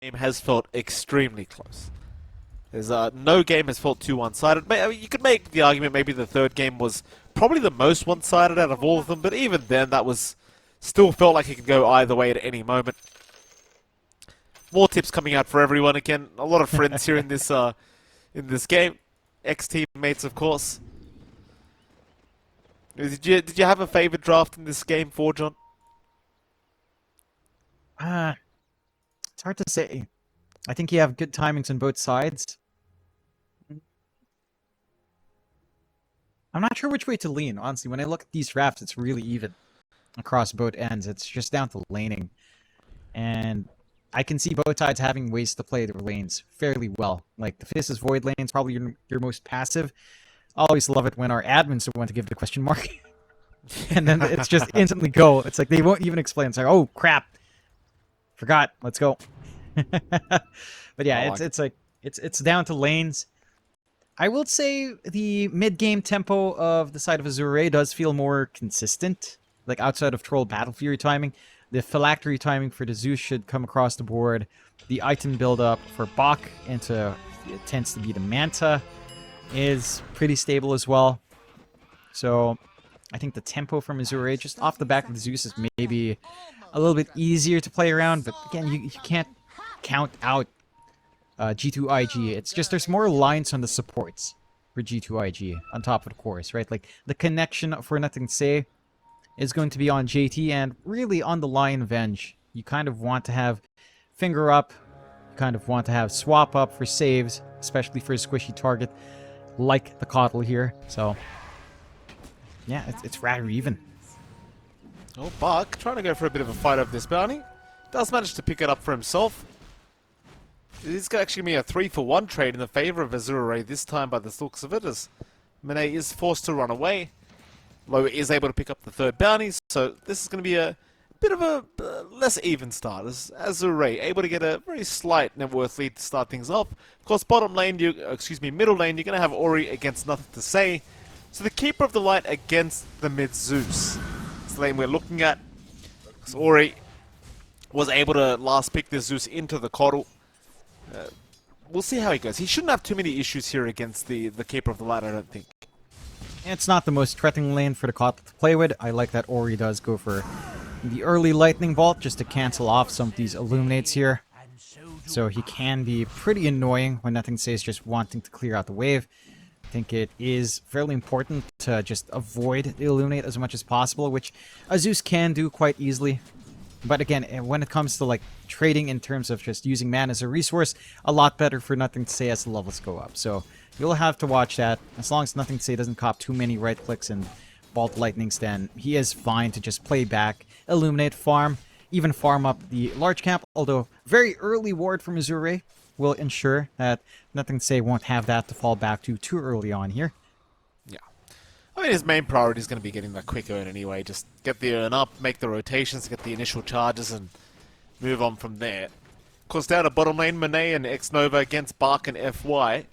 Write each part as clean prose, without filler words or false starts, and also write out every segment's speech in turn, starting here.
game has felt extremely close. There's no game has felt too one-sided. I mean, you could make the argument maybe the third game was probably the most one-sided out of all of them, but even then, that was still felt like it could go either way at any moment. More tips coming out for everyone again. A lot of friends here in this game, ex-teammates, of course. Did you have a favorite draft in this game, for John? It's hard to say. I think you have good timings on both sides. I'm not sure which way to lean, honestly. When I look at these drafts, it's really even across both ends. It's just down to laning. And I can see both sides having ways to play their lanes fairly well. Like, the Fizz Void lane is probably your most passive. I always love it when our admins want to give the question mark. And then it's just instantly go. It's like they won't even explain. It's like, oh, crap. Forgot. Let's go. But yeah, it's down to lanes. I will say the mid-game tempo of the side of Azure does feel more consistent. Like, outside of Troll Battle Fury timing, the phylactery timing for the Zeus should come across the board. The item build-up for Bach into it tends to be the Manta is pretty stable as well. So I think the tempo from Azure just off the back of the Zeus is maybe a little bit easier to play around, but again, you can't count out G2.iG. It's just there's more lines on the supports for G2.iG on top of the course, right? Like, the connection for Nothing to Say is going to be on JT, and really on the Lion Venge. You kind of want to have finger up, you kind of want to have swap up for saves, especially for a squishy target like the Coddle here. So yeah, it's rather even. Oh, Bach trying to go for a bit of a fight over this bounty. Does manage to pick it up for himself. This is actually be a 3-for-1 trade in the favor of Azure this time by the looks of it, as Monet is forced to run away. Lowe is able to pick up the third bounty, so this is going to be a bit of a less even start, as Azure able to get a very slight net worth lead to start things off. Of course, middle lane, you're going to have Ori against Nothing to Say. So the Keeper of the Light against the mid Zeus. It's the lane we're looking at. Because Ori was able to last pick the Zeus into the Coddle. We'll see how he goes. He shouldn't have too many issues here against the Keeper of the Light, I don't think. It's not the most threatening lane for the Coddle to play with. I like that Ori does go for the early Lightning Bolt just to cancel off some of these Illuminates here. So he can be pretty annoying when Nothing Says just wanting to clear out the wave. I think it is fairly important to just avoid the Illuminate as much as possible, which Zeus can do quite easily. But again, when it comes to like trading in terms of just using mana as a resource, a lot better for Nothing to Say as the levels go up. So you'll have to watch that. As long as Nothing to Say doesn't cop too many right clicks and Bolt Lightnings, then he is fine to just play back, Illuminate, farm, even farm up the large camp. Although very early ward from Azure will ensure that Nothing to Say won't have that to fall back to too early on here. Yeah. I mean, his main priority is going to be getting that quick earn anyway. Just get the earn up, make the rotations, get the initial charges, and move on from there. Of course, down to bottom lane, Monet and X-Nova against Bark and FY.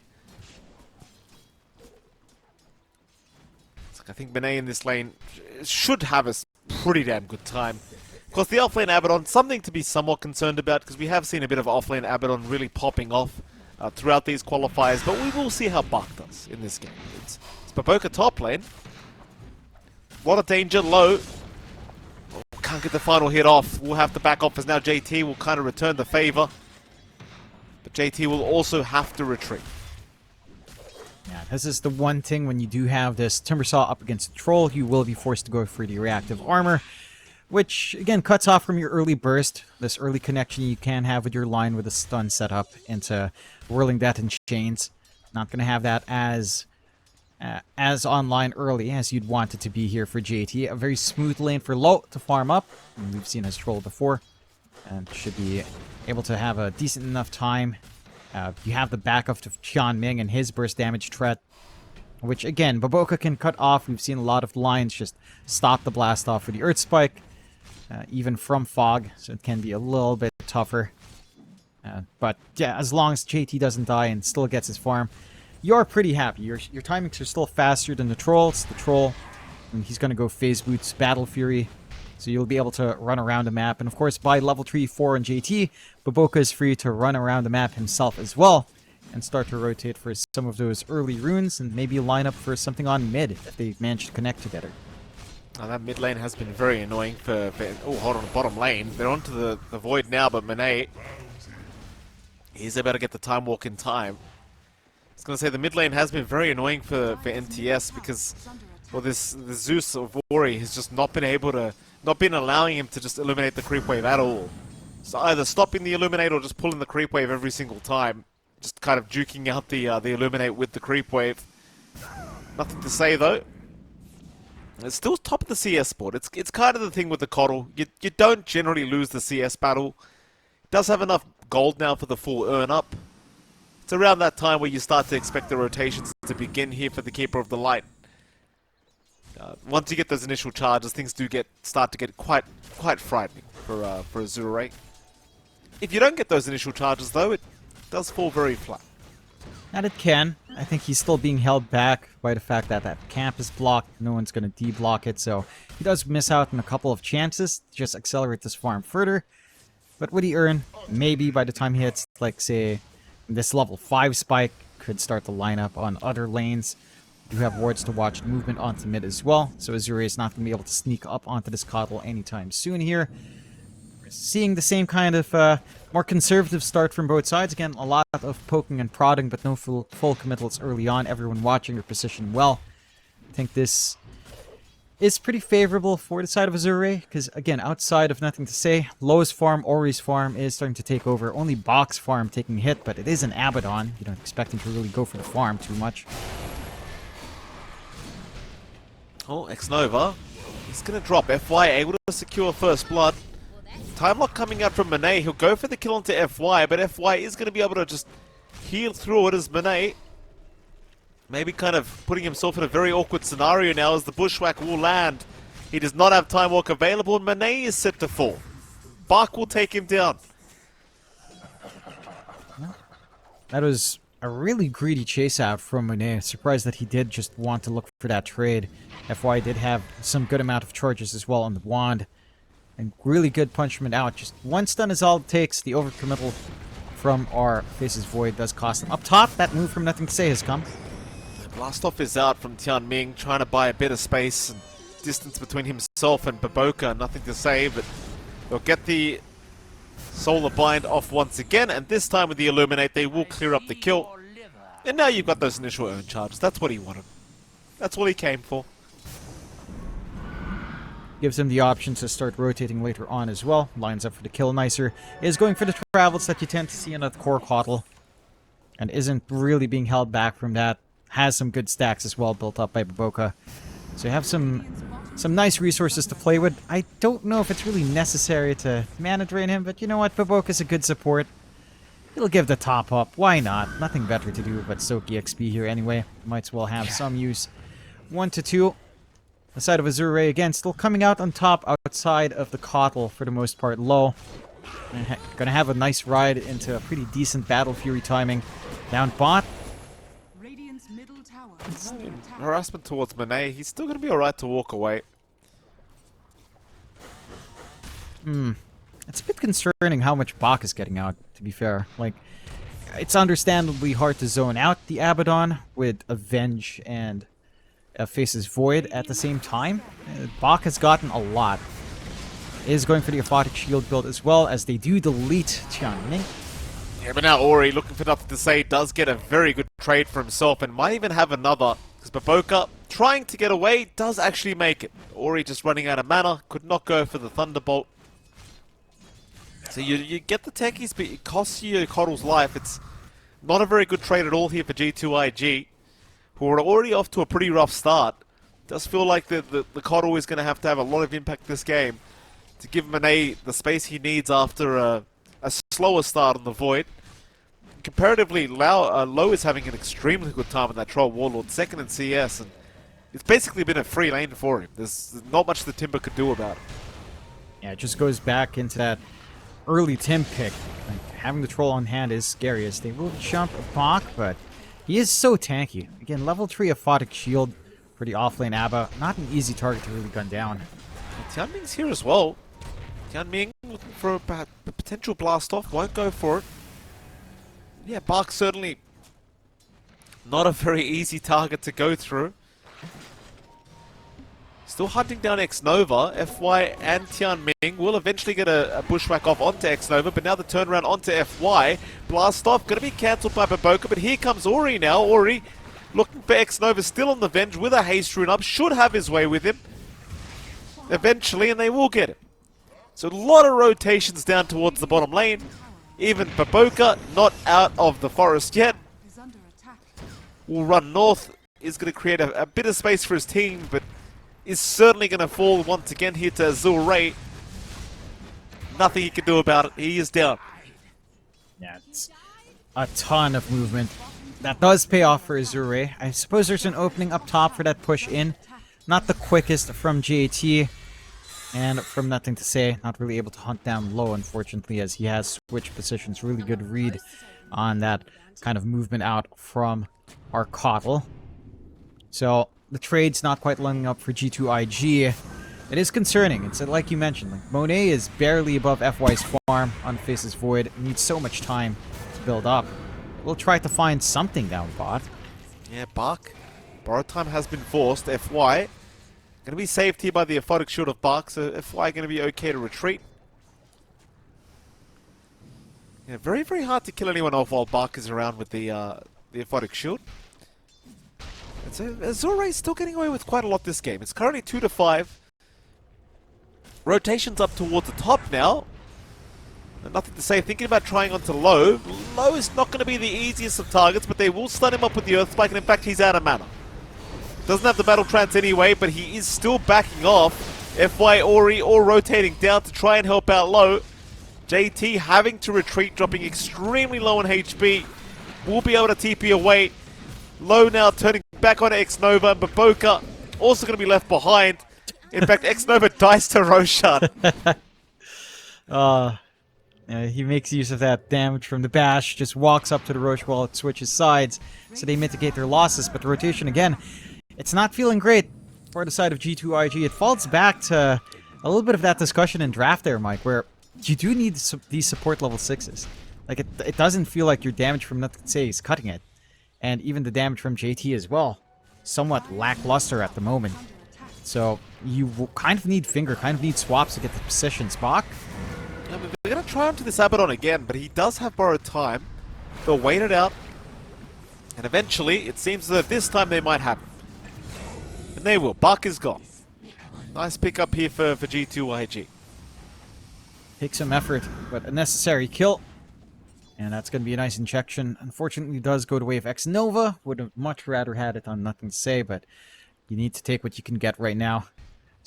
I think Monet in this lane should have a pretty damn good time. Of course, the offlane Abaddon, something to be somewhat concerned about, because we have seen a bit of offlane Abaddon really popping off throughout these qualifiers, but we will see how Bach does in this game. It's Baboka top lane. A lot of danger, low. Oh, can't get the final hit off. We'll have to back off, as now JT will kind of return the favor. But JT will also have to retreat. Yeah, this is the one thing when you do have this Timbersaw up against the Troll, you will be forced to go for the reactive armor, which, again, cuts off from your early burst, this early connection you can have with your line with a stun setup into Whirling Death and Chains. Not going to have that as online early as you'd want it to be here for JT. A very smooth lane for Low to farm up, and we've seen his Troll before, and should be able to have a decent enough time. You have the backup of Qian Ming and his burst damage threat, which again, Baboka can cut off. We've seen a lot of lines just stop the blast off with the Earth Spike, even from Fog, so it can be a little bit tougher. But yeah, as long as JT doesn't die and still gets his farm, you're pretty happy. Your timings are still faster than the Troll. It's the Troll, and he's going to go Phase Boots, Battle Fury, So you'll be able to run around the map. And of course, by level 3, 4 and JT, Baboka is free to run around the map himself as well and start to rotate for some of those early runes and maybe line up for something on mid if they manage to connect together. Now that mid lane has been very annoying for oh, hold on, bottom lane. They're onto the Void now, but Monet, he's able to get the Time Walk in time. I was going to say the mid lane has been very annoying for NTS because, well, the Zeus of Ori has just not been allowing him to just eliminate the creep wave at all. So either stopping the Illuminate or just pulling the creep wave every single time. Just kind of duking out the Illuminate with the creep wave. Nothing to say though. It's still top of the CS board. It's kind of the thing with the Coddle. You don't generally lose the CS battle. It does have enough gold now for the full earn up. It's around that time where you start to expect the rotations to begin here for the Keeper of the Light. Once you get those initial charges, things do start to get quite frightening for Azure. If you don't get those initial charges though, it does fall very flat. And it can. I think he's still being held back by the fact that that camp is blocked. No one's going to deblock it, so he does miss out on a couple of chances to just accelerate this farm further. But would he earn? Maybe by the time he hits, like, say, this level 5 spike, could start to line up on other lanes. You have wards to watch movement onto mid as well, so Azure is not going to be able to sneak up onto this Coddle anytime soon here. We're seeing the same kind of more conservative start from both sides. Again, a lot of poking and prodding, but no full committals early on. Everyone watching their position well. I think this is pretty favorable for the side of Azure, because again, outside of nothing to say, Lowe's farm, Ori's farm is starting to take over. Only Bach's farm taking a hit, but it is an Abaddon. You don't expect him to really go for the farm too much. Oh, X-Nova. He's going to drop. FY able to secure first blood. Time lock coming out from Monet. He'll go for the kill onto FY, but FY is going to be able to just heal through it as Monet. Maybe kind of putting himself in a very awkward scenario now as the Bushwhack will land. He does not have Time Walk available, and Monet is set to fall. Bach will take him down. That was a really greedy chase out from Monet. Surprised that he did just want to look for that trade. FY did have some good amount of charges as well on the wand. And really good punishment out. Just one stun is all it takes. The overcommittal from our Faces Void does cost him. Up top, that move from Nothing to Say has come. The blast off is out from Tianming, trying to buy a bit of space and distance between himself and Baboka. Nothing to say, but they'll get the Solar Bind off once again, and this time with the Illuminate, they will clear up the kill. And now you've got those initial earn charges. That's what he wanted. That's what he came for. Gives him the option to start rotating later on as well. Lines up for the kill nicer. Is going for the travels that you tend to see in a core Coddle. And isn't really being held back from that. Has some good stacks as well built up by Baboka. So you have some nice resources to play with. I don't know if it's really necessary to mana drain him, but you know what? Baboka's a good support. He'll give the top up. Why not? Nothing better to do but soak EXP here anyway. Might as well have some use. 1 to 2. The side of Azure again, still coming out on top outside of the Coddle for the most part low. Gonna have a nice ride into a pretty decent Battle Fury timing. Down bot. Harassment towards Monet. He's still gonna be alright to walk away. It's a bit concerning how much Bach is getting out, to be fair. Like, it's understandably hard to zone out the Abaddon with Avenge and Faces Void at the same time. Bach has gotten a lot. Is going for the Aphotic Shield build as well, as they do delete Tianming. Yeah, but now Ori, looking for Nothing to Say, does get a very good trade for himself and might even have another. Because Baboka, trying to get away, does actually make it. Ori just running out of mana, could not go for the Thunderbolt. So you get the techies, but it costs you Coddle's life. It's not a very good trade at all here for G2.iG, who are already off to a pretty rough start. Does feel like the Coddle is going to have a lot of impact this game to give Monet the space he needs after a slower start on the Void. Comparatively, Low is having an extremely good time in that Troll Warlord, second in CS, and it's basically been a free lane for him. There's not much the Timber could do about it. Yeah, it just goes back into that early Tim pick. Like, having the Troll on hand is scary, as they will jump Bach, but he is so tanky. Again, level 3 Aphotic Shield for the offlane Abba. Not an easy target to really gun down. Tianming's here as well. Tianming looking for a potential blast off, won't go for it. Yeah, Bark certainly not a very easy target to go through. Still hunting down X-Nova. FY and Tianming will eventually get a bushwhack off onto X-Nova, but now the turnaround onto FY. Blast off, going to be cancelled by Baboka, but here comes Ori now. Ori looking for X-Nova, still on the Venge with a haste rune up. Should have his way with him eventually, and they will get him. So a lot of rotations down towards the bottom lane. Even Baboka not out of the forest yet. Will run north, is going to create a bit of space for his team, but is certainly going to fall once again here to Azure. Nothing he can do about it. He is down. Yeah, it's a ton of movement. That does pay off for Azure. I suppose there's an opening up top for that push in. Not the quickest from JT. And from Nothing to Say, not really able to hunt down low, unfortunately, as he has switched positions. Really good read on that kind of movement out from our Coddle. So the trade's not quite lining up for G2.iG. It is concerning. It's like you mentioned, like Monet is barely above FY's farm on Faces Void. It needs so much time to build up. We'll try to find something down bot. Yeah, Bark. Borrow time has been forced. FY going to be saved here by the Aphotic Shield of Bark, so FY going to be okay to retreat. Yeah, very, very hard to kill anyone off while Bark is around with the Aphotic Shield. And so Azure is still getting away with quite a lot this game. It's currently 2-5. Rotations up towards the top now. And Nothing to Say, thinking about trying onto Low. Low is not going to be the easiest of targets, but they will stun him up with the Earth Spike, and in fact he's out of mana. Doesn't have the Battle Trance anyway, but he is still backing off. FY, Ori all rotating down to try and help out Low. JT having to retreat, dropping extremely low on HP. Will be able to TP away. Low now turning back on X-Nova, and Baboka also going to be left behind. In fact, X-Nova dies to Roshan. He makes use of that damage from the bash, just walks up to the Roche while it switches sides, so they mitigate their losses. But the rotation again, it's not feeling great for the side of G2.iG. It falls back to a little bit of that discussion in draft there, Mike, where you do need these support level 6s. Like, it doesn't feel like your damage from Nothing to Say is cutting it. And even the damage from JT as well, somewhat lackluster at the moment. So you kind of need finger, kind of need swaps to get the positions. Bach? Yeah, they're going to try onto this Abaddon again, but he does have borrowed time. They'll wait it out. And eventually, it seems that this time they might happen. And they will. Bach is gone. Nice pick up here for G2.iG. Takes some effort, but a necessary kill. And that's going to be a nice injection. Unfortunately, it does go the way of X-Nova. Would have much rather had it on Nothing to Say, but you need to take what you can get right now.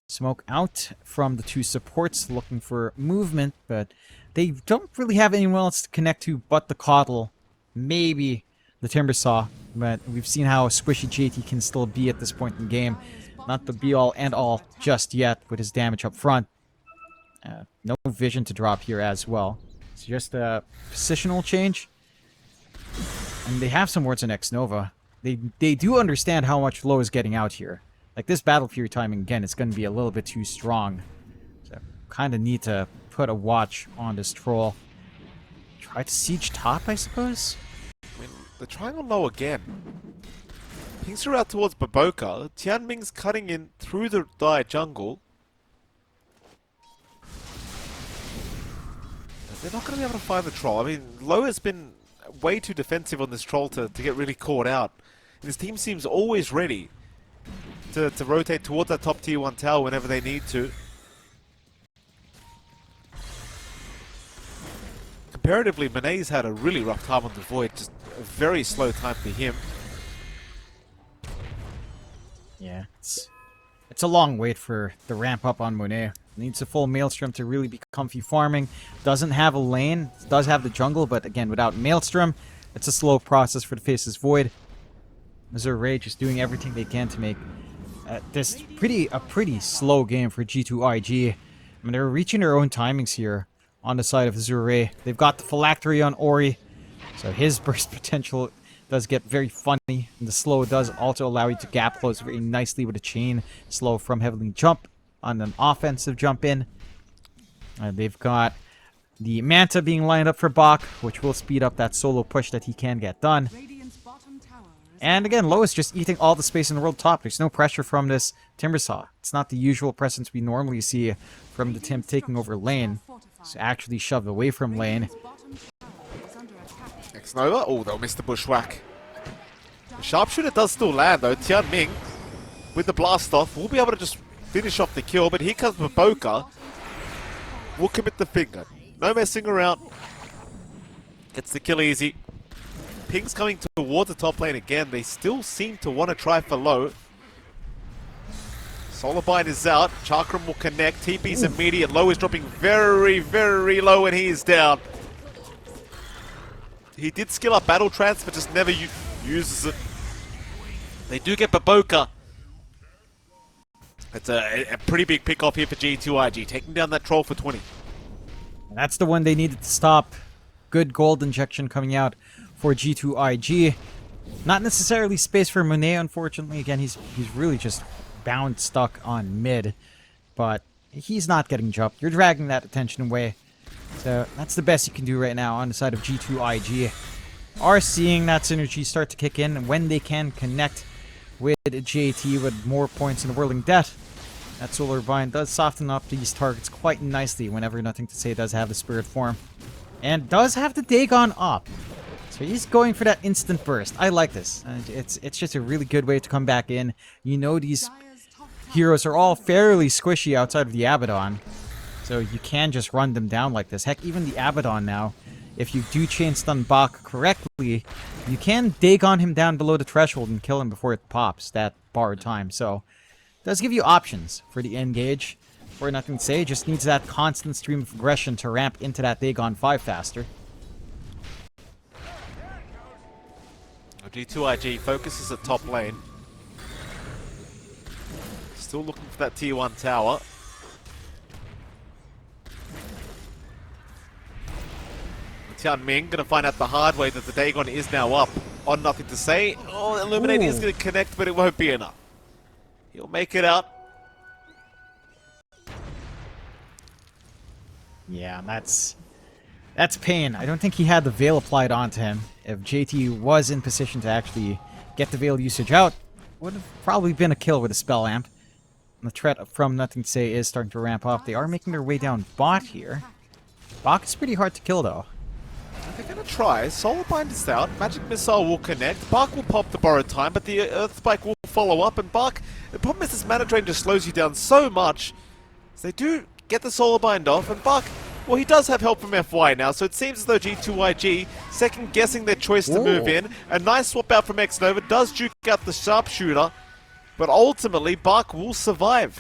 Smoke out from the two supports, looking for movement, but they don't really have anyone else to connect to but the Coddle. Maybe the Timbersaw, but we've seen how squishy JT can still be at this point in the game. Not the be-all and all just yet with his damage up front. No vision to drop here as well. It's just a positional change. And they have some words on X-Nova. They do understand how much Low is getting out here. Like, this Battle Fury timing, again, it's going to be a little bit too strong. So, kind of need to put a watch on this troll. Try to siege top, I suppose? I mean, they're trying on Low again. Pings her out towards Baboka. Tianming's cutting in through the Dire jungle. They're not going to be able to find the troll. I mean, Low has been way too defensive on this troll to get really caught out. And his team seems always ready to rotate towards that top tier 1 tower whenever they need to. Comparatively, Monet's had a really rough time on the Void. Just a very slow time for him. Yeah, it's a long wait for the ramp up on Monet. Needs a full Maelstrom to really be comfy farming. Doesn't have a lane. Does have the jungle, but again, without Maelstrom, it's a slow process for the Faces Void. Azure just doing everything they can to make this a pretty slow game for G2.iG. I mean, they're reaching their own timings here on the side of Azure. They've got the Phylactery on Ori, so his burst potential does get very funny. And the slow does also allow you to gap close very nicely with a chain slow from Heavenly Jump. on an offensive jump in. They've got the Manta being lined up for Bach, which will speed up that solo push that he can get done. And again, Low is just eating all the space in the world top. There's no pressure from this Timbersaw. It's not the usual presence we normally see from the Tim taking over lane. It's actually shoved away from lane. X-Nova. Oh, they'll miss the bushwhack. The sharpshooter does still land though. Tian Ming, with the blast off, will be able to just finish off the kill. But here comes Maboka. Will commit the finger. No messing around. Gets the kill easy. Ping's coming towards the top lane again. They still seem to want to try for Low. Solarbind is out. Chakram will connect. TP's immediate. Low is dropping very, very low and he is down. He did skill up Battle Trance, but just never uses it. They do get Baboka. It's a pretty big pick off here for G2.iG, taking down that troll for 20. That's the one they needed to stop. Good gold injection coming out for G2.iG. Not necessarily space for Monet, unfortunately. Again, he's really just bound stuck on mid. But he's not getting jumped. You're dragging that attention away. So that's the best you can do right now on the side of G2.iG. Are seeing that synergy start to kick in when they can connect with JT with more points in the Whirling Death. That Solar Vine does soften up these targets quite nicely whenever Nothing to Say does have the Spirit Form. And does have the Dagon up. So he's going for that instant burst. I like this. It's just a really good way to come back in. You know these heroes are all fairly squishy outside of the Abaddon. So you can just run them down like this. Heck, even the Abaddon now, if you do chain stun Bach correctly, you can Dagon him down below the threshold and kill him before it pops that borrowed time. So it does give you options for the engage. For Nothing to Say, just needs that constant stream of aggression to ramp into that Dagon 5 faster. G2.iG focuses at top lane. Still looking for that tier 1 tower. Tian Ming gonna find out the hard way that the Dagon is now up on Nothing to Say. Oh, Illuminating is gonna connect, but it won't be enough. He'll make it out. Yeah, that's pain. I don't think he had the Veil applied onto him. If JT was in position to actually get the Veil usage out, would have probably been a kill with a Spell Amp. The threat from Nothing to Say is starting to ramp up. They are making their way down bot here. Bach is pretty hard to kill though. They're gonna try. Solarbind is out. Magic Missile will connect. Bach will pop the borrowed time, but the Earth Spike will follow up. And Bach, the problem is this Mana Drain just slows you down so much. So they do get the Solarbind off, and Bach, well, he does have help from FY now, so it seems as though G2.iG second guessing their choice to move in. A nice swap out from X-Nova does juke out the sharpshooter, but ultimately Bach will survive.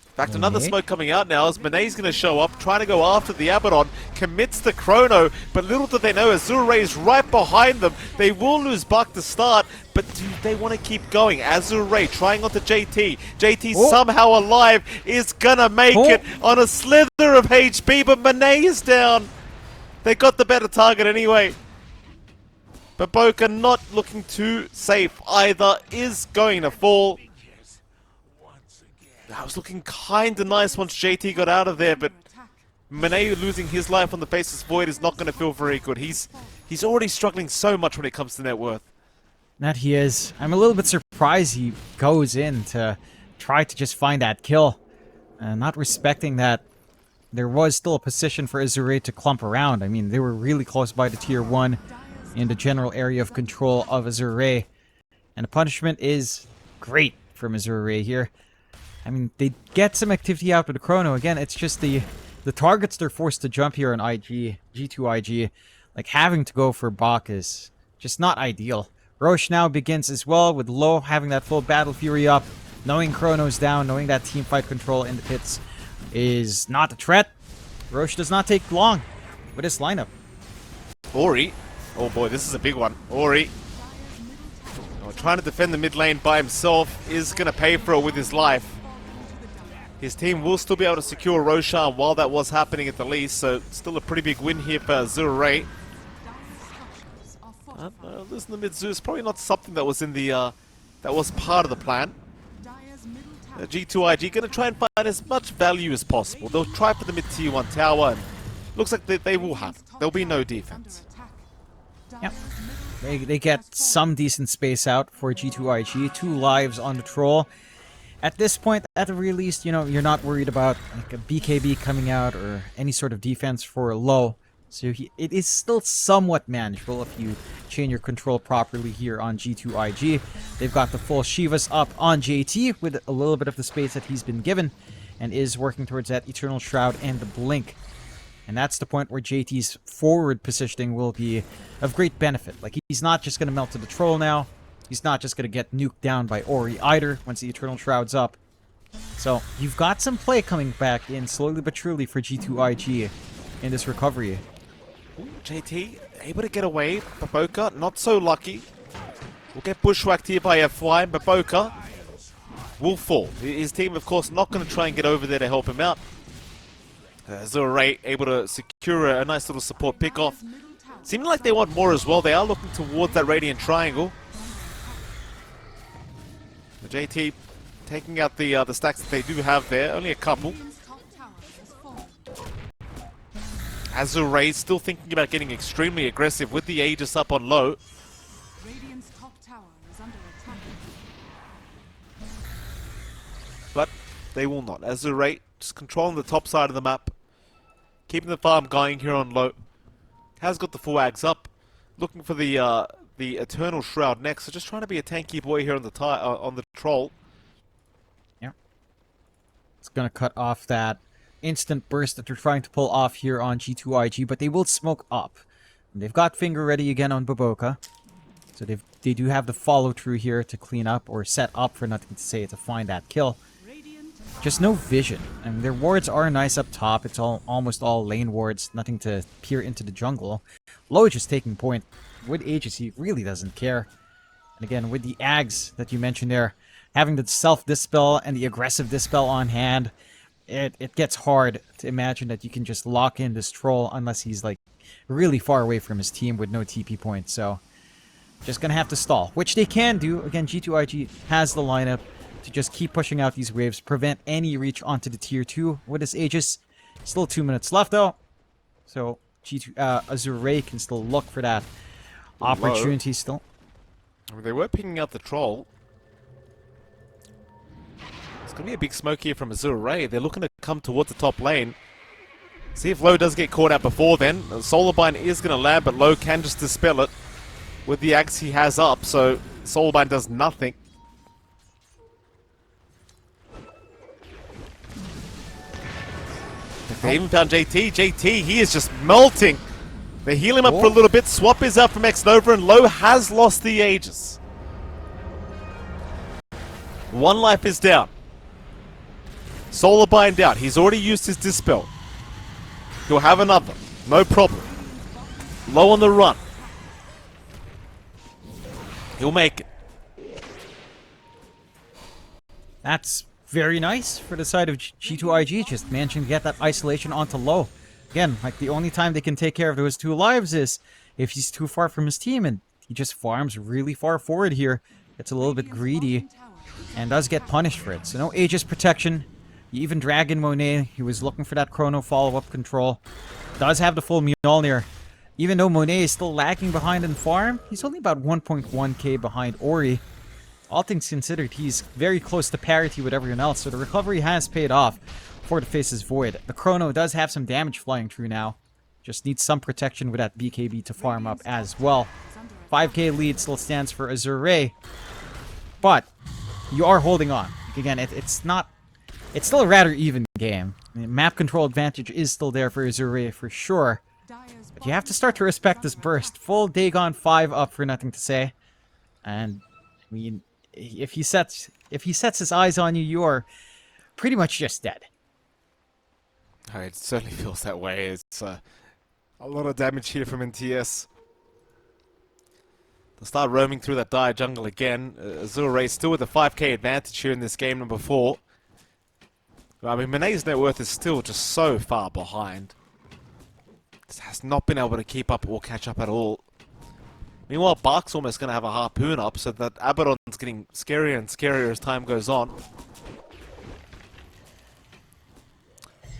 In fact, another smoke coming out now as Monet's going to show up, trying to go after the Abaddon, commits the Chrono, but little do they know, Azure is right behind them. They will lose Bach to start, but do they want to keep going? Azure trying onto JT. JT somehow alive, is going to make it on a slither of HP, but Monet is down. They got the better target anyway. But Boca not looking too safe either, is going to fall. That was looking kinda nice once JT got out of there, but Monet losing his life on the Faceless Void is not gonna feel very good. He's already struggling so much when it comes to net worth. That he is. I'm a little bit surprised he goes in to try to just find that kill. Not respecting that there was still a position for Azure to clump around. I mean, they were really close by the tier 1 in the general area of control of Azure. And the punishment is great from Azure here. I mean, they get some activity out with the Chrono. Again, it's just the targets they're forced to jump here on G2.iG. Like, having to go for Bach is just not ideal. Roche now begins as well, with Low having that full Battle Fury up. Knowing Chrono's down, knowing that team fight control in the pits is not a threat. Roche does not take long with his lineup. Ori. Oh boy, this is a big one. Ori. Trying to defend the mid lane by himself is going to pay for it with his life. His team will still be able to secure Roshan while that was happening at the least, so still a pretty big win here for Azure. Losing the mid-zoo is probably not something that was in the that was part of the plan. G2.iG going to try and find as much value as possible. They'll try for the mid-tier 1 tower, and looks like they will have it. There'll be no defense. Yep. They get some decent space out for G2.iG. 2 lives on the troll. At this point, at the very least, you know, you're not worried about like a BKB coming out or any sort of defense for low. So it is still somewhat manageable if you chain your control properly here on G2.iG. They've got the full Shivas up on JT with a little bit of the space that he's been given and is working towards that Eternal Shroud and the Blink. And that's the point where JT's forward positioning will be of great benefit. Like, he's not just going to melt to the troll now. He's not just going to get nuked down by Ori either once the Eternal Shroud's up. So, you've got some play coming back in slowly but surely for G2.iG in this recovery. Ooh, JT able to get away. Baboka not so lucky. Will get bushwhacked here by FY. Baboka will fall. His team, of course, not going to try and get over there to help him out. Azure able to secure a nice little support pick-off. Seeming like they want more as well. They are looking towards that Radiant Triangle. The JT taking out the stacks that they do have there. Only a couple. Azure still thinking about getting extremely aggressive with the Aegis up on low. But they will not. Azure just controlling the top side of the map. Keeping the farm going here on low. Has got the full ags up. Looking for the Eternal Shroud next. So just trying to be a tanky boy here on the troll. Yeah. It's going to cut off that instant burst that they're trying to pull off here on G2.iG, but they will smoke up. And they've got Finger ready again on Baboka. So they do have the follow through here to clean up or set up for nothing to say to find that kill. Just no vision. I mean, their wards are nice up top. It's almost all lane wards. Nothing to peer into the jungle. Low just taking point. With Aegis, he really doesn't care. And again, with the Ags that you mentioned there, having the self-dispel and the aggressive dispel on hand, it gets hard to imagine that you can just lock in this troll unless he's like really far away from his team with no TP points. So, just gonna have to stall, which they can do. Again, G2.iG has the lineup to just keep pushing out these waves, prevent any reach onto the tier 2 with this Aegis. Still 2 minutes left though, so Azure can still look for that opportunity still. I mean, they were picking out the troll. It's going to be a big smoke here from Azure. They're looking to come towards the top lane. See if Low does get caught out before then. Solarbind is going to land, but Low can just dispel it with the axe he has up, so Solarbind does nothing. They even found JT. JT, he is just melting. They heal him up for a little bit. Swap is out from X-Nova, and Low has lost the Aegis. 1 life is down. Solarbind out. He's already used his Dispel. He'll have another. No problem. Low on the run. He'll make it. That's very nice for the side of G2.iG, just managing to get that isolation onto Low. Again, like the only time they can take care of those 2 lives is if he's too far from his team, and he just farms really far forward here. Gets a little bit greedy and does get punished for it. So no Aegis protection. Even Dragon Monet, he was looking for that Chrono follow-up control. Does have the full Mjolnir. Even though Monet is still lagging behind in farm, he's only about 1.1k behind Ori. All things considered, he's very close to parity with everyone else, so the recovery has paid off for the Face's Void. The Chrono does have some damage flying through now. Just needs some protection with that BKB to farm up as well. 5k lead still stands for Azure. But you are holding on. Again, it's still a rather even game. I mean, map control advantage is still there for Azure for sure. But you have to start to respect this burst. Full Dagon 5 up for nothing to say. And I mean, if he sets his eyes on you, you are pretty much just dead. It certainly feels that way. It's a lot of damage here from NTS. They'll start roaming through that dire jungle again. Azure still with a 5k advantage here in this game number 4. I mean, Monet's net worth is still just so far behind. This has not been able to keep up or catch up at all. Meanwhile, Bark's almost going to have a harpoon up, so that Abaddon's getting scarier and scarier as time goes on.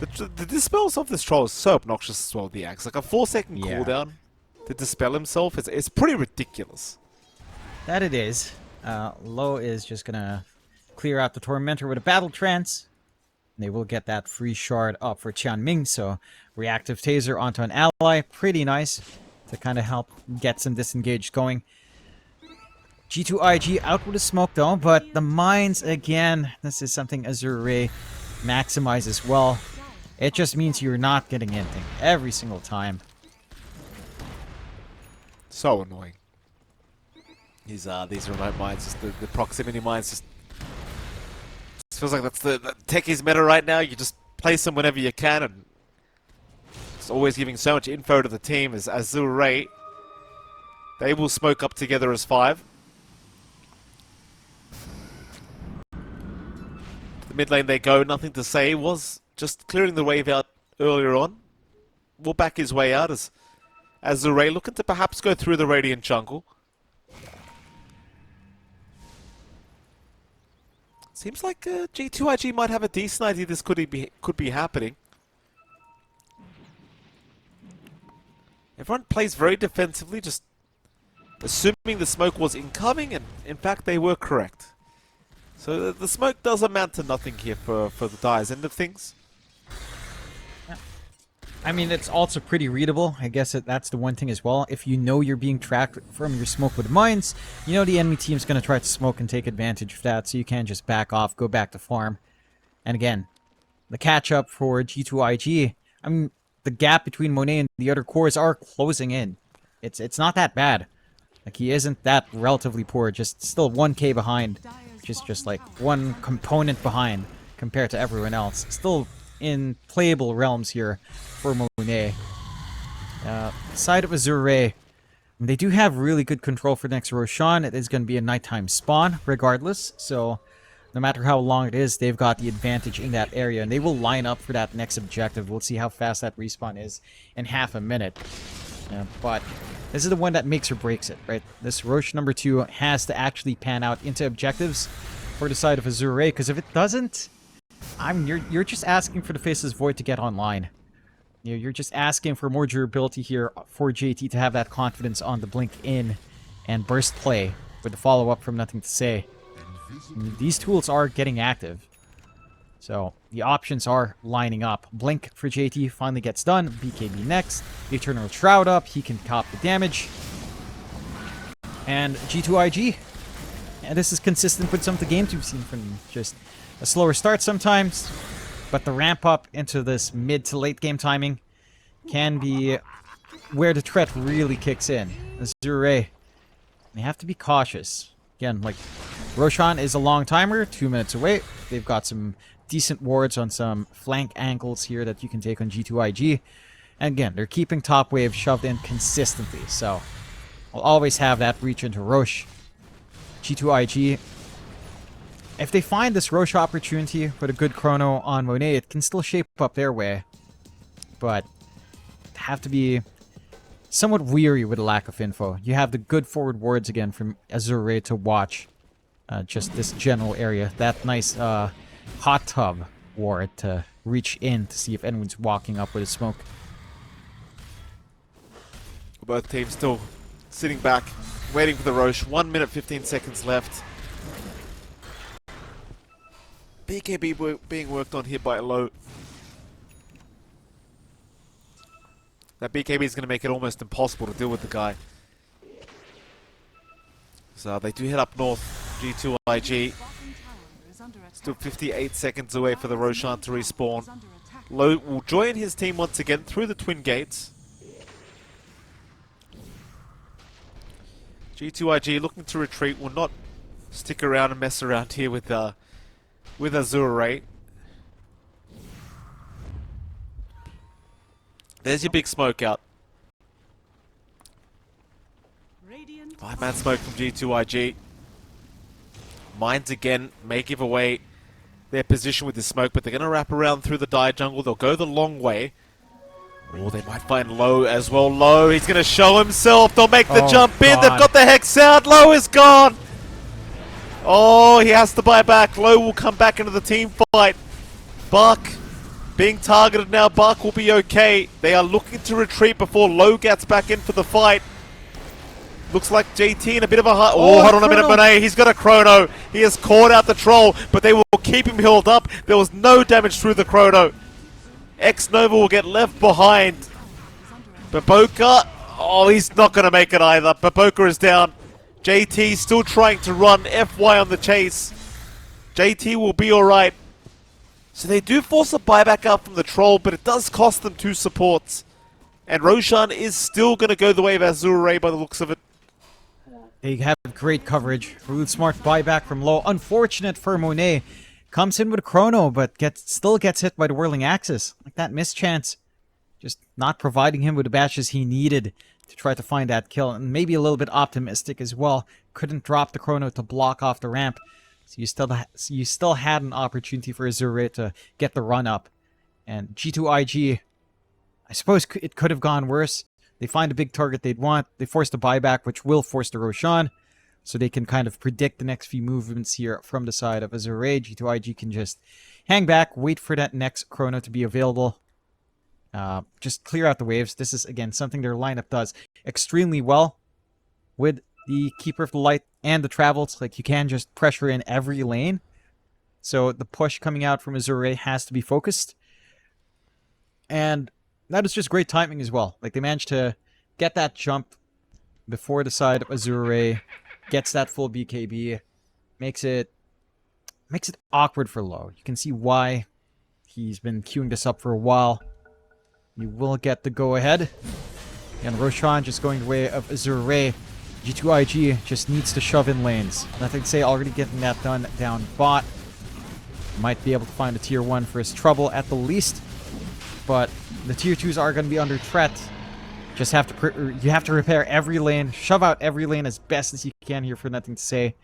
The dispels of this troll is so obnoxious as well, the axe. Like a 4-second Yeah. cooldown to dispel himself, it's pretty ridiculous. That it is. Lo is just gonna clear out the Tormentor with a Battle Trance. They will get that free shard up for Tianming, so reactive taser onto an ally. Pretty nice to kind of help get some disengage going. G2.iG out with a smoke though, but the mines again, this is something Azure maximizes well. It just means you're not getting anything every single time. So annoying. These remote mines, just the proximity mines, just feels like that's the techies meta right now. You just place them whenever you can, and it's always giving so much info to the team. As Azure, they will smoke up together as 5. The mid lane they go, nothing to say, was just clearing the wave out earlier on. Will back his way out as Azure looking to perhaps go through the Radiant jungle. Seems like G2.iG might have a decent idea this could be happening. Everyone plays very defensively, just assuming the smoke was incoming, and in fact they were correct. So the smoke does amount to nothing here for the Dire's end of things. I mean, it's also pretty readable. I guess that's the one thing as well. If you know you're being tracked from your smoke with mines, you know the enemy team's going to try to smoke and take advantage of that, so you can't just back off, go back to farm. And again, the catch-up for G2.iG, I mean, the gap between Monet and the other cores are closing in. It's not that bad. Like, he isn't that relatively poor, just still 1k behind. Just like one component behind compared to everyone else. Still in playable realms here for Monet. Side of Azure, they do have really good control for next Roshan. It is going to be a nighttime spawn regardless, so no matter how long it is, they've got the advantage in that area, and they will line up for that next objective. We'll see how fast that respawn is in half a minute. But this is the one that makes or breaks it, right? This Roche number 2 has to actually pan out into objectives for the side of Azure, because if it doesn't, you're just asking for the Faceless Void to get online. You're just asking for more durability here for JT to have that confidence on the blink in and burst play with the follow-up from Nothing to Say. These tools are getting active, so the options are lining up. Blink for JT finally gets done. BKB next. Eternal Shroud up. He can cop the damage. And G2.iG. And this is consistent with some of the games we've seen from just a slower start sometimes, but the ramp up into this mid to late game timing can be where the threat really kicks in. Azure, they have to be cautious. Again, like, Roshan is a long timer, 2 minutes away. They've got some decent wards on some flank angles here that you can take on G2.iG. And again, they're keeping top wave shoved in consistently, so I'll always have that reach into Roche. G2.iG, if they find this Roche opportunity with a good chrono on Monet, it can still shape up their way. But have to be somewhat weary with a lack of info. You have the good forward wards again from Azure to watch just this general area. That nice hot tub ward to reach in to see if anyone's walking up with a smoke. Both teams still sitting back, waiting for the Roche. 1 minute 15 seconds left. BKB being worked on here by Low. That BKB is going to make it almost impossible to deal with the guy. So they do head up north. G2.iG. Still 58 seconds away for the Roshan to respawn. Low will join his team once again through the twin gates. G2.iG looking to retreat, will not stick around and mess around here with Azure. There's your big smoke out. 5-man smoke from G2.iG. Mines again may give away their position with the smoke, but they're going to wrap around through the Dire jungle. They'll go the long way. Or they might find Low as well. Low, he's going to show himself. They'll make the jump in. They've got the Hex out. Low is gone. Oh, he has to buy back. Low will come back into the team fight. Buck Being targeted now, Buck will be okay. They are looking to retreat before Low gets back in for the fight. Looks like JT in a bit of a high... Oh, hold on a minute, Monet. He's got a chrono. He has caught out the troll, but they will keep him healed up. There was no damage through the chrono. X-Nova will get left behind. Baboka... Oh, he's not going to make it either. Baboka is down. JT still trying to run FY on the chase. JT will be alright. So they do force a buyback out from the troll, but it does cost them 2 supports. And Roshan is still going to go the way of Azure by the looks of it. They have great coverage. Really smart buyback from Low. Unfortunate for Monet. Comes in with a chrono, but still gets hit by the whirling axis. Like that missed chance. Just not providing him with the bashes he needed to try to find that kill. And maybe a little bit optimistic as well. Couldn't drop the chrono to block off the ramp. So you still had an opportunity for Azure to get the run up. And G2.iG, I suppose it could have gone worse. They find a big target they'd want. They force the buyback, which will force the Roshan. So they can kind of predict the next few movements here from the side of Azure. G2.iG can just hang back, wait for that next chrono to be available. Just clear out the waves. This is, again, something their lineup does extremely well with the Keeper of the Light and the Travels. Like, you can just pressure in every lane. So the push coming out from Azure has to be focused. And that is just great timing as well. Like, they managed to get that jump before the side of Azure gets that full BKB. Makes it awkward for Low. You can see why he's been queuing this up for a while. You will get the go-ahead. And Roshan just going the way of Azure. G2.iG just needs to shove in lanes. Nothing to say, already getting that done down bot. Might be able to find a tier 1 for his trouble at the least. But the tier 2s are going to be under threat. Just have to you have to repair every lane, shove out every lane as best as you can here for Nothing to Say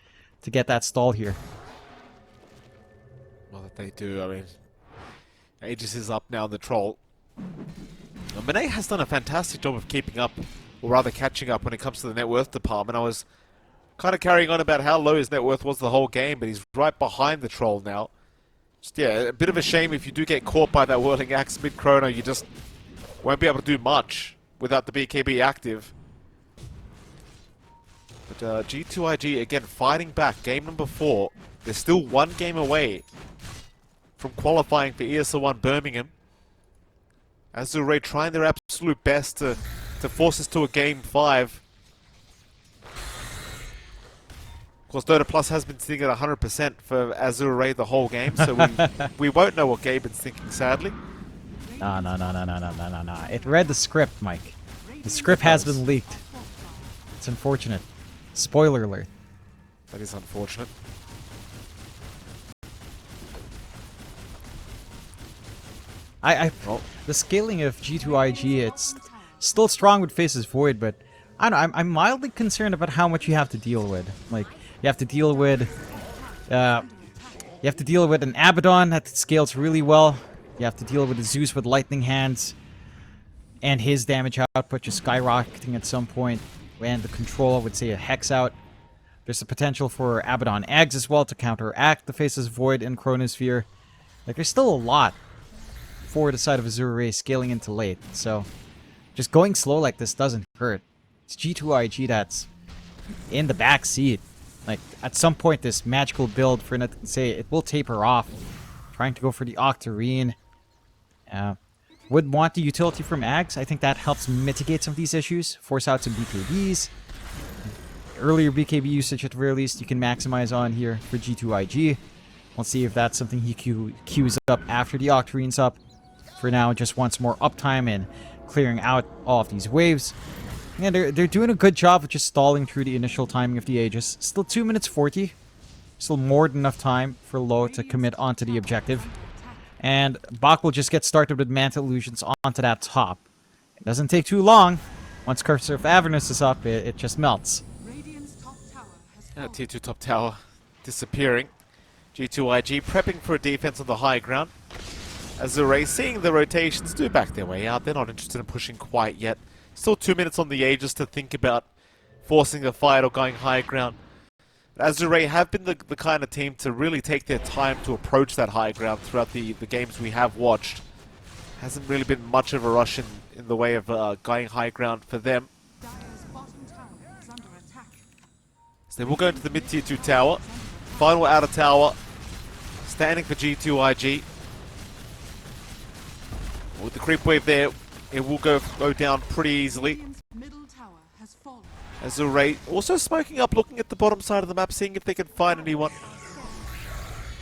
to get that stall here. Well, that they do. I mean, Aegis is up now on the troll. Monet has done a fantastic job of keeping up, or rather catching up when it comes to the net worth department. I was kind of carrying on about how low his net worth was the whole game, but he's right behind the troll now. Just, yeah, a bit of a shame if you do get caught by that whirling axe mid-chrono, you just won't be able to do much without the BKB active. But G2.iG, again, fighting back. Game number 4. They're still 1 game away from qualifying for ESL One Birmingham. Azure trying their absolute best to force us to a game 5. Of course, Dota Plus has been sitting at 100% for Azure the whole game, so we won't know what Gaben's thinking, sadly. No. It read the script, Mike. The script has been leaked. It's unfortunate. Spoiler alert. That is unfortunate. The scaling of G2.iG, it's still strong with Faces Void, but I don't know, I'm mildly concerned about how much you have to deal with. Like, you have to deal with an Abaddon that scales really well. You have to deal with a Zeus with lightning hands, and his damage output just skyrocketing at some point. And the control would say a Hex out. There's the potential for Abaddon Eggs as well to counteract the Faces Void and Chronosphere. Like, there's still a lot for the side of Azure scaling into late. So, just going slow like this doesn't hurt. It's G2.iG that's in the back seat. Like, at some point, this magical build, for Nothing to Say, it will taper off. Trying to go for the Octarine. Would want the utility from Ags. I think that helps mitigate some of these issues. Force out some BKBs. Earlier BKB usage at the very least you can maximize on here for G2.iG. We'll see if that's something he queues up after the Octarine's up. For now, just wants more uptime and clearing out all of these waves. And they're doing a good job of just stalling through the initial timing of the Aegis. Still 2 minutes 40. Still more than enough time for Low to commit onto the objective. And Bach will just get started with Manta Illusions onto that top. It doesn't take too long. Once Cursor of Avernus is up, it just melts. Tier 2 top tower disappearing. G2.iG prepping for a defense on the high ground. Azure seeing the rotations do back their way out. They're not interested in pushing quite yet. Still 2 minutes on the Aegis to think about forcing a fight or going high ground. Azure have been the kind of team to really take their time to approach that high ground throughout the games we have watched. Hasn't really been much of a rush in the way of going high ground for them. Dire's bottom tower is under attack. So they will go into the mid-tier 2 tower. Final outer tower. Standing for G2.iG. With the creep wave there, it will go down pretty easily. Radiant's middle tower has fallen. Azure also smoking up, looking at the bottom side of the map, seeing if they can find anyone.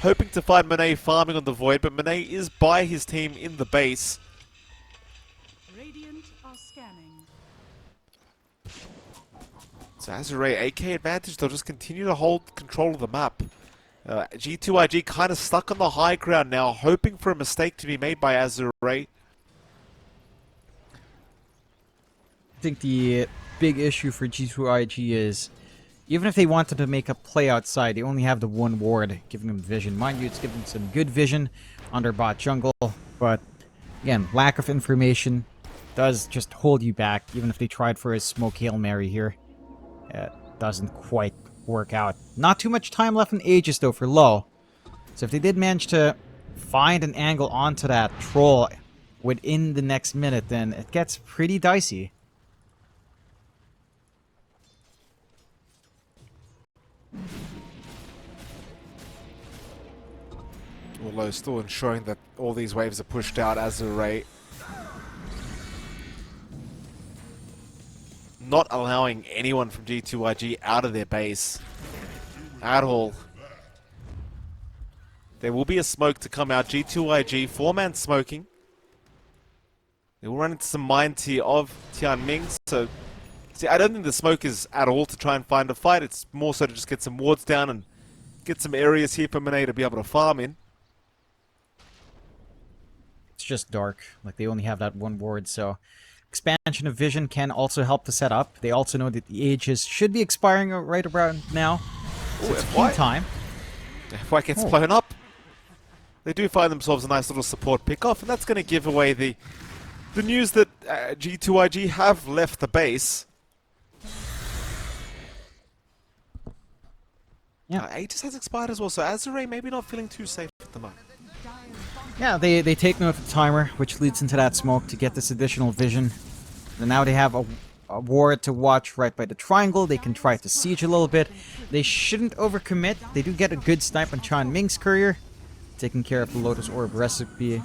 Hoping to find Monet farming on the Void, but Monet is by his team in the base. Radiant are scanning. So Azure, AK advantage, they'll just continue to hold control of the map. G2.iG kind of stuck on the high ground now, hoping for a mistake to be made by Azure. I think the big issue for G2.iG is, even if they wanted to make a play outside, they only have the one ward giving them vision. Mind you, it's giving some good vision on their bot jungle, but again, lack of information does just hold you back, even if they tried for a smoke Hail Mary here. It doesn't quite work out. Not too much time left in Aegis though for low. So if they did manage to find an angle onto that troll within the next minute, then it gets pretty dicey. Although still ensuring that all these waves are pushed out. Azure not allowing anyone from G2.iG out of their base at all. There will be a smoke to come out. G2.iG, 4-man smoking. They will run into some mine tier of Tianming. So, see, I don't think the smoke is at all to try and find a fight. It's more so to just get some wards down and get some areas here for Monet to be able to farm in. It's just dark. Like, they only have that one ward, so expansion of vision can also help the setup. They also know that the Aegis should be expiring right around now. So it's key time. FY gets blown up. They do find themselves a nice little support pick-off, and that's going to give away the news that G2.iG have left the base. Yeah. Aegis has expired as well, so Azure maybe not feeling too safe at the moment. Yeah, they take note of the timer, which leads into that smoke to get this additional vision. And now they have a ward to watch right by the triangle. They can try to siege a little bit. They shouldn't overcommit. They do get a good snipe on Chan Ming's courier, taking care of the Lotus Orb recipe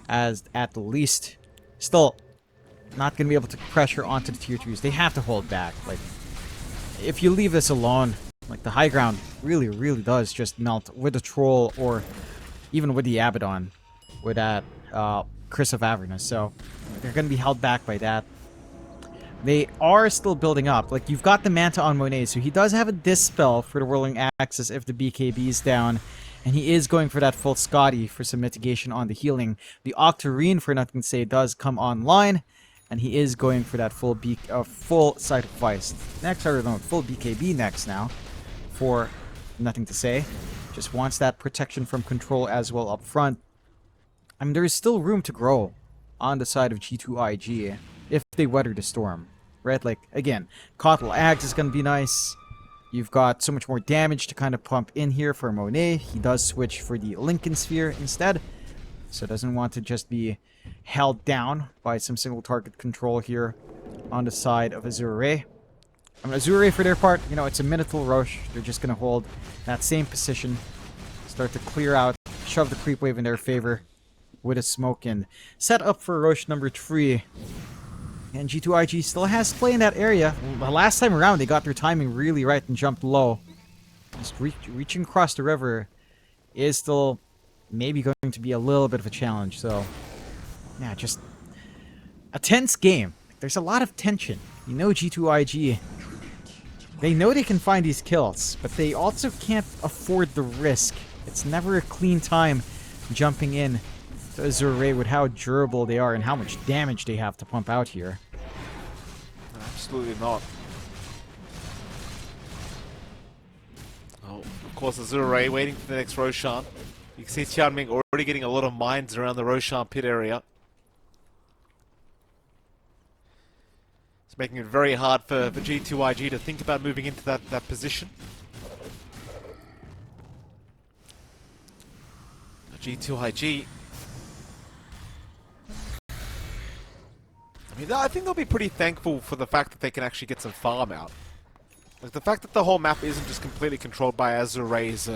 as at the least. Still, not going to be able to pressure onto the tier 2s. They have to hold back. Like, if you leave this alone, like, the high ground really, really does just melt with the troll or even with the Abaddon, with that Chris of Avernus. So they're going to be held back by that. They are still building up. Like, you've got the Manta on Monet, so he does have a Dispel for the Whirling Axis if the BKB is down. And he is going for that full Scotty for some mitigation on the healing. The Octarine, for nothing to say, does come online. And he is going for that full full Sight of Feist. Next, or no, full BKB next now. For nothing to say. Just wants that protection from control as well up front. I mean, there is still room to grow on the side of G2.iG if they weather the storm. Right? Like, again, Kotl Axe is going to be nice. You've got so much more damage to kind of pump in here for Monet. He does switch for the Lincoln Sphere instead. So doesn't want to just be held down by some single target control here on the side of Azure. I mean, Azure, for their part, you know, it's a Minotaur Roche. They're just going to hold that same position. Start to clear out, shove the creep wave in their favor with a smoke and set up for Roche number 3. And G2.iG still has play in that area. The last time around, they got their timing really right and jumped low. Just reaching across the river is still maybe going to be a little bit of a challenge. So, yeah, just a tense game. There's a lot of tension. You know G2.iG, they know they can find these kills, but they also can't afford the risk. It's never a clean time jumping in to Azure with how durable they are and how much damage they have to pump out here. Absolutely not. Oh, of course, Azure waiting for the next Roshan. You can see Tianming already getting a lot of mines around the Roshan pit area. It's making it very hard for G2.iG to think about moving into that position. G2.iG I think they'll be pretty thankful for the fact that they can actually get some farm out. Like, the fact that the whole map isn't just completely controlled by Azure is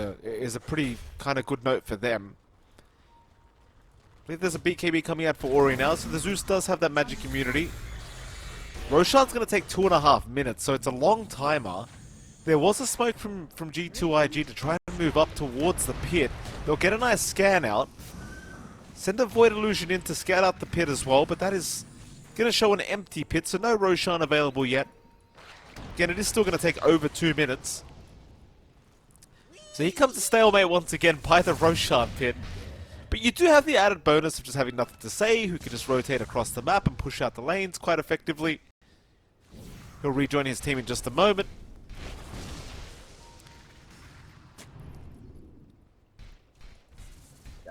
a pretty kind of good note for them. I believe there's a BKB coming out for Ori now, so the Zeus does have that magic immunity. Roshan's going to take 2.5 minutes, so it's a long timer. There was a smoke from G2.iG to try and move up towards the pit. They'll get a nice scan out. Send a Void Illusion in to scout out the pit as well, but that is going to show an empty pit, so no Roshan available yet. Again, it is still going to take over 2 minutes. So here comes the stalemate once again by the Roshan pit. But you do have the added bonus of just having nothing to say, who can just rotate across the map and push out the lanes quite effectively. He'll rejoin his team in just a moment.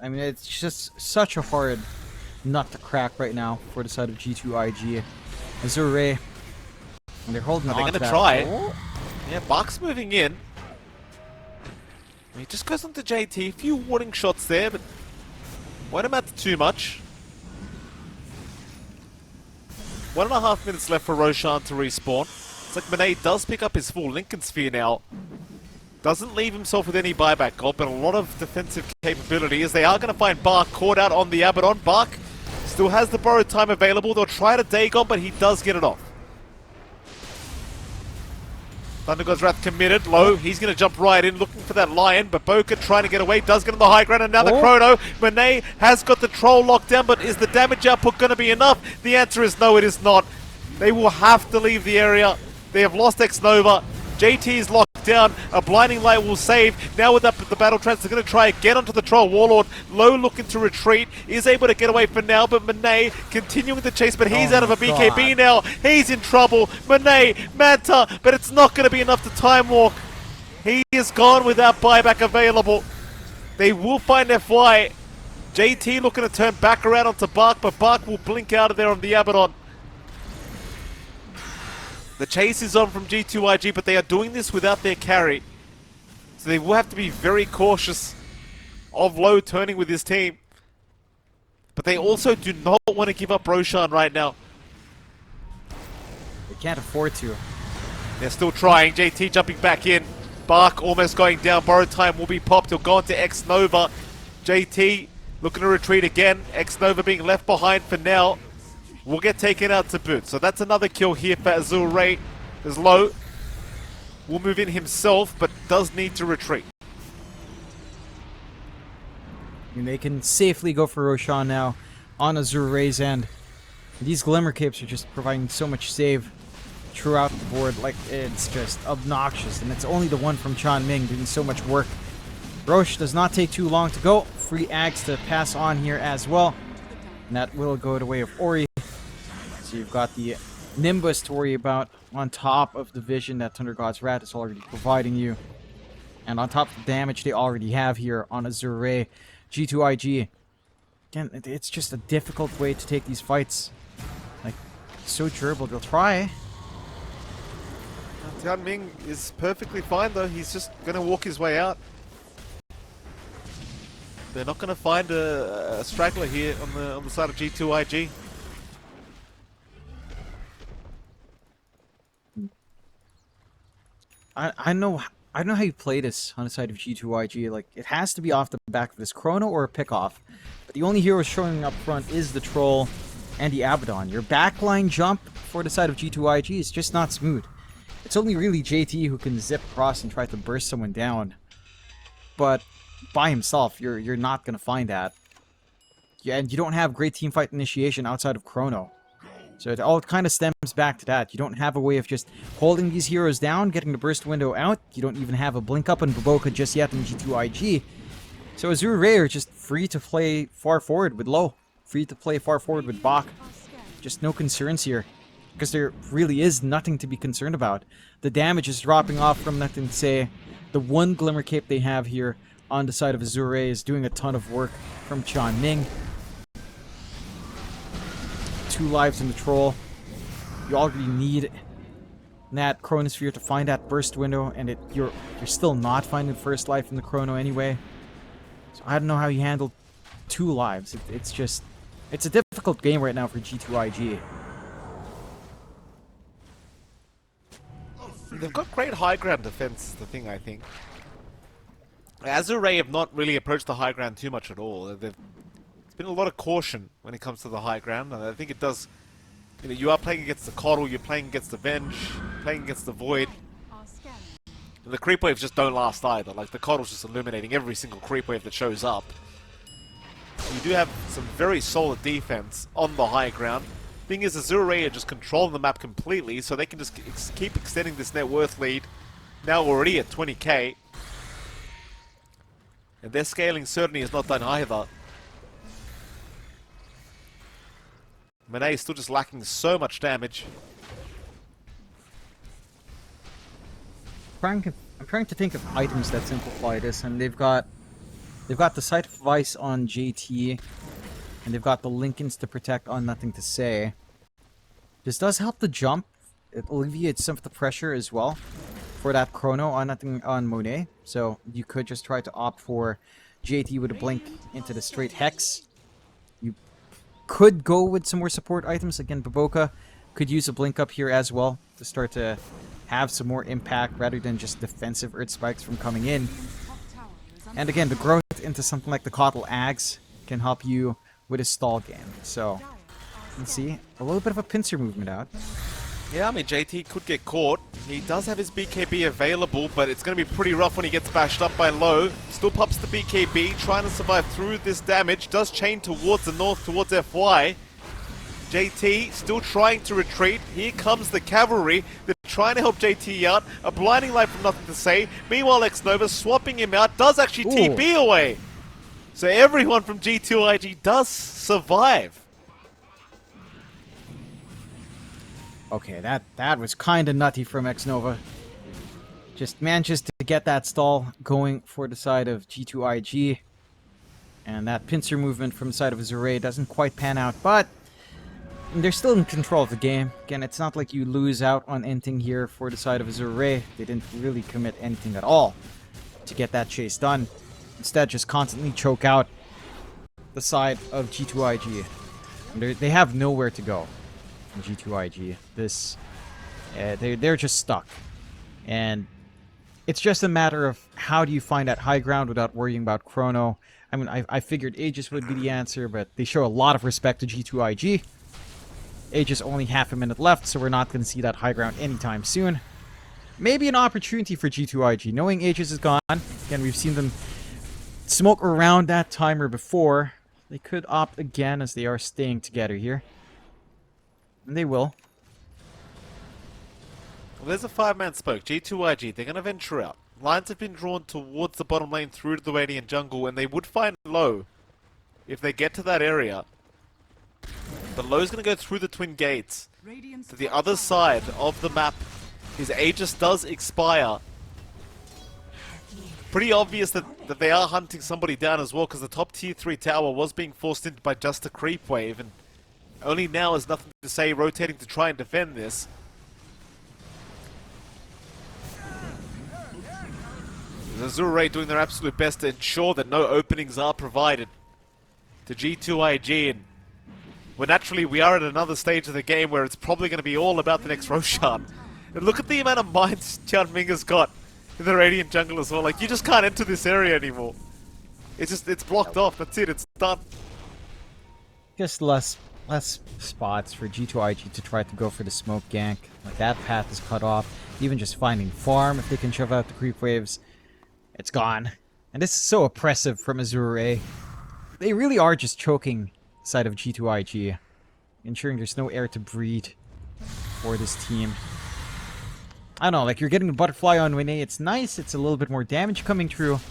I mean, it's just such a hard nut to crack right now for the side of G2.iG. Azure, and they're holding on to that. They're going to try it. Yeah, Bach's moving in. He just goes onto JT. A few warning shots there, but won't matter too much. 1.5 minutes left for Roshan to respawn. It's like Monet does pick up his full Lincoln Sphere now. Doesn't leave himself with any buyback gold, but a lot of defensive capability as they are going to find Bach caught out on the Abaddon. Bach still has the borrowed time available. They'll try to Dagon, but he does get it off. Thunder God's Wrath committed. Low, he's going to jump right in looking for that Lion, but Boca trying to get away, does get on the high ground, and now the Chrono. Monet has got the Troll locked down, but is the damage output going to be enough? The answer is no, it is not. They will have to leave the area. They have lost X-Nova. JT is locked down. A blinding light will save. Now with the battle trance, they're going to try again onto the Troll. Warlord, Low looking to retreat. Is able to get away for now, but Monet continuing the chase, but he's out of a BKB now. He's in trouble. Monet, Manta, but it's not going to be enough to time walk. He is gone without buyback available. They will find FY. JT looking to turn back around onto Bach, but Bach will blink out of there on the Abaddon. The chase is on from G2.iG, but they are doing this without their carry. So they will have to be very cautious of Low turning with his team. But they also do not want to give up Roshan right now. They can't afford to. They're still trying. JT jumping back in. Bach almost going down. Borrowed time will be popped. He'll go on to X-Nova. JT looking to retreat again. X-Nova being left behind for now. Will get taken out to boot. So that's another kill here for Azure. There's Low. Will move in himself, but does need to retreat. And they can safely go for Roshan now on Azure's end. These Glimmer Capes are just providing so much save throughout the board. Like, it's just obnoxious. And it's only the one from Chan Ming doing so much work. Roche does not take too long to go. Free Axe to pass on here as well. And that will go the way of Ori. So you've got the Nimbus to worry about on top of the vision that Thunder God's Wrath is already providing you. And on top of the damage they already have here on Azure. G2.iG. Again, it's just a difficult way to take these fights. Like, so durable. They'll try. Tian Ming is perfectly fine though. He's just going to walk his way out. They're not going to find a straggler here on the side of G2.iG. I know how you play this on the side of G2.iG. Like, it has to be off the back of this Chrono or a pickoff. But the only heroes showing up front is the Troll and the Abaddon. Your backline jump for the side of G2.iG is just not smooth. It's only really JT who can zip across and try to burst someone down. But by himself, you're not going to find that. Yeah, and you don't have great teamfight initiation outside of Chrono. So it all kind of stems back to that. You don't have a way of just holding these heroes down, getting the burst window out. You don't even have a blink up on Baboka just yet in G2.iG. So Azure are just free to play far forward with Low. Free to play far forward with Bach. Just no concerns here. Because there really is nothing to be concerned about. The damage is dropping off from nothing to say. The one Glimmer Cape they have here on the side of Azure is doing a ton of work from Chan Ming. 2 lives in the Troll. You already need that Chronosphere to find that burst window, and you're still not finding the first life in the Chrono anyway. So I don't know how you handled 2 lives. It's a difficult game right now for G2.iG. They've got great high ground defense, is the thing, I think. Azure have not really approached the high ground too much at all. There's been a lot of caution when it comes to the high ground, and I think it does... You know, you are playing against the Coddle, you're playing against the Venge, playing against the Void. Are scanning. And the creep waves just don't last either. Like, the Coddle's just eliminating every single creep wave that shows up. You do have some very solid defense on the high ground. Thing is, Azure are just controlling the map completely, so they can just keep extending this net worth lead. Now already at 20k. And their scaling certainly is not done either. Monet is still just lacking so much damage. I'm trying to think of items that simplify this, and they've got the Sight of Vice on JT, and they've got the Lincolns to protect on Nothing to Say. This does help the jump. It alleviates some of the pressure as well for that chrono on Nothing on Monet. So you could just try to opt for JT with a blink into the straight hex. You could go with some more support items. Again, Baboka could use a blink up here as well to start to have some more impact rather than just defensive Earth Spikes from coming in. Top tower is under And again, the growth into something like the Coddle Ags can help you with a stall game. So, dire. you can see a little bit of a pincer movement out. Yeah, I mean, JT could get caught. He does have his BKB available, but it's going to be pretty rough when he gets bashed up by low. Still pops the BKB, trying to survive through this damage. Does chain towards the north, towards FY. JT still trying to retreat. Here comes the cavalry. They're trying to help JT out. A blinding light from Nothing to Say. Meanwhile, X-Nova swapping him out. Does actually Ooh. TP away. So everyone from G2.iG does survive. Okay, that was kind of nutty from X-Nova. Just manages to get that stall going for the side of G2.iG. And that pincer movement from the side of Azure doesn't quite pan out, but they're still in control of the game. Again, it's not like you lose out on anything here for the side of Azure. They didn't really commit anything at all to get that chase done. Instead, just constantly choke out the side of G2.iG. They have nowhere to go in G2.iG. They're just stuck. And it's just a matter of how do you find that high ground without worrying about chrono. I mean, I figured Aegis would be the answer, but they show a lot of respect to G2.iG. Aegis only half a minute left, so we're not going to see that high ground anytime soon. Maybe an opportunity for G2.iG. Knowing Aegis is gone, again, we've seen them smoke around that timer before. They could opt again as they are staying together here. And they will. Well, there's a 5-man spoke. G2.iG, they're going to venture out. Lines have been drawn towards the bottom lane through to the Radiant jungle, and they would find low if they get to that area. But low's going to go through the twin gates Radiant's to the top other tower side of the map. His Aegis does expire. Pretty obvious that they are hunting somebody down as well, because the top tier 3 tower was being forced into by just a creep wave, and only now is Nothing to Say rotating to try and defend this. Azure doing their absolute best to ensure that no openings are provided to G2.iG, and well, naturally we are at another stage of the game where it's probably going to be all about the next Roshan. And look at the amount of mines Tianming has got in the Radiant jungle as well. Like, you just can't enter this area anymore. It's blocked off. That's it. It's done. Just less spots for G2.iG to try to go for the smoke gank. Like, that path is cut off. Even just finding farm, if they can shove out the creep waves, it's gone. And this is so oppressive from Azure. They really are just choking the side of G2.iG, ensuring there's no air to breathe for this team. I don't know, like, you're getting the butterfly on Winnie. It's nice. It's a little bit more damage coming through.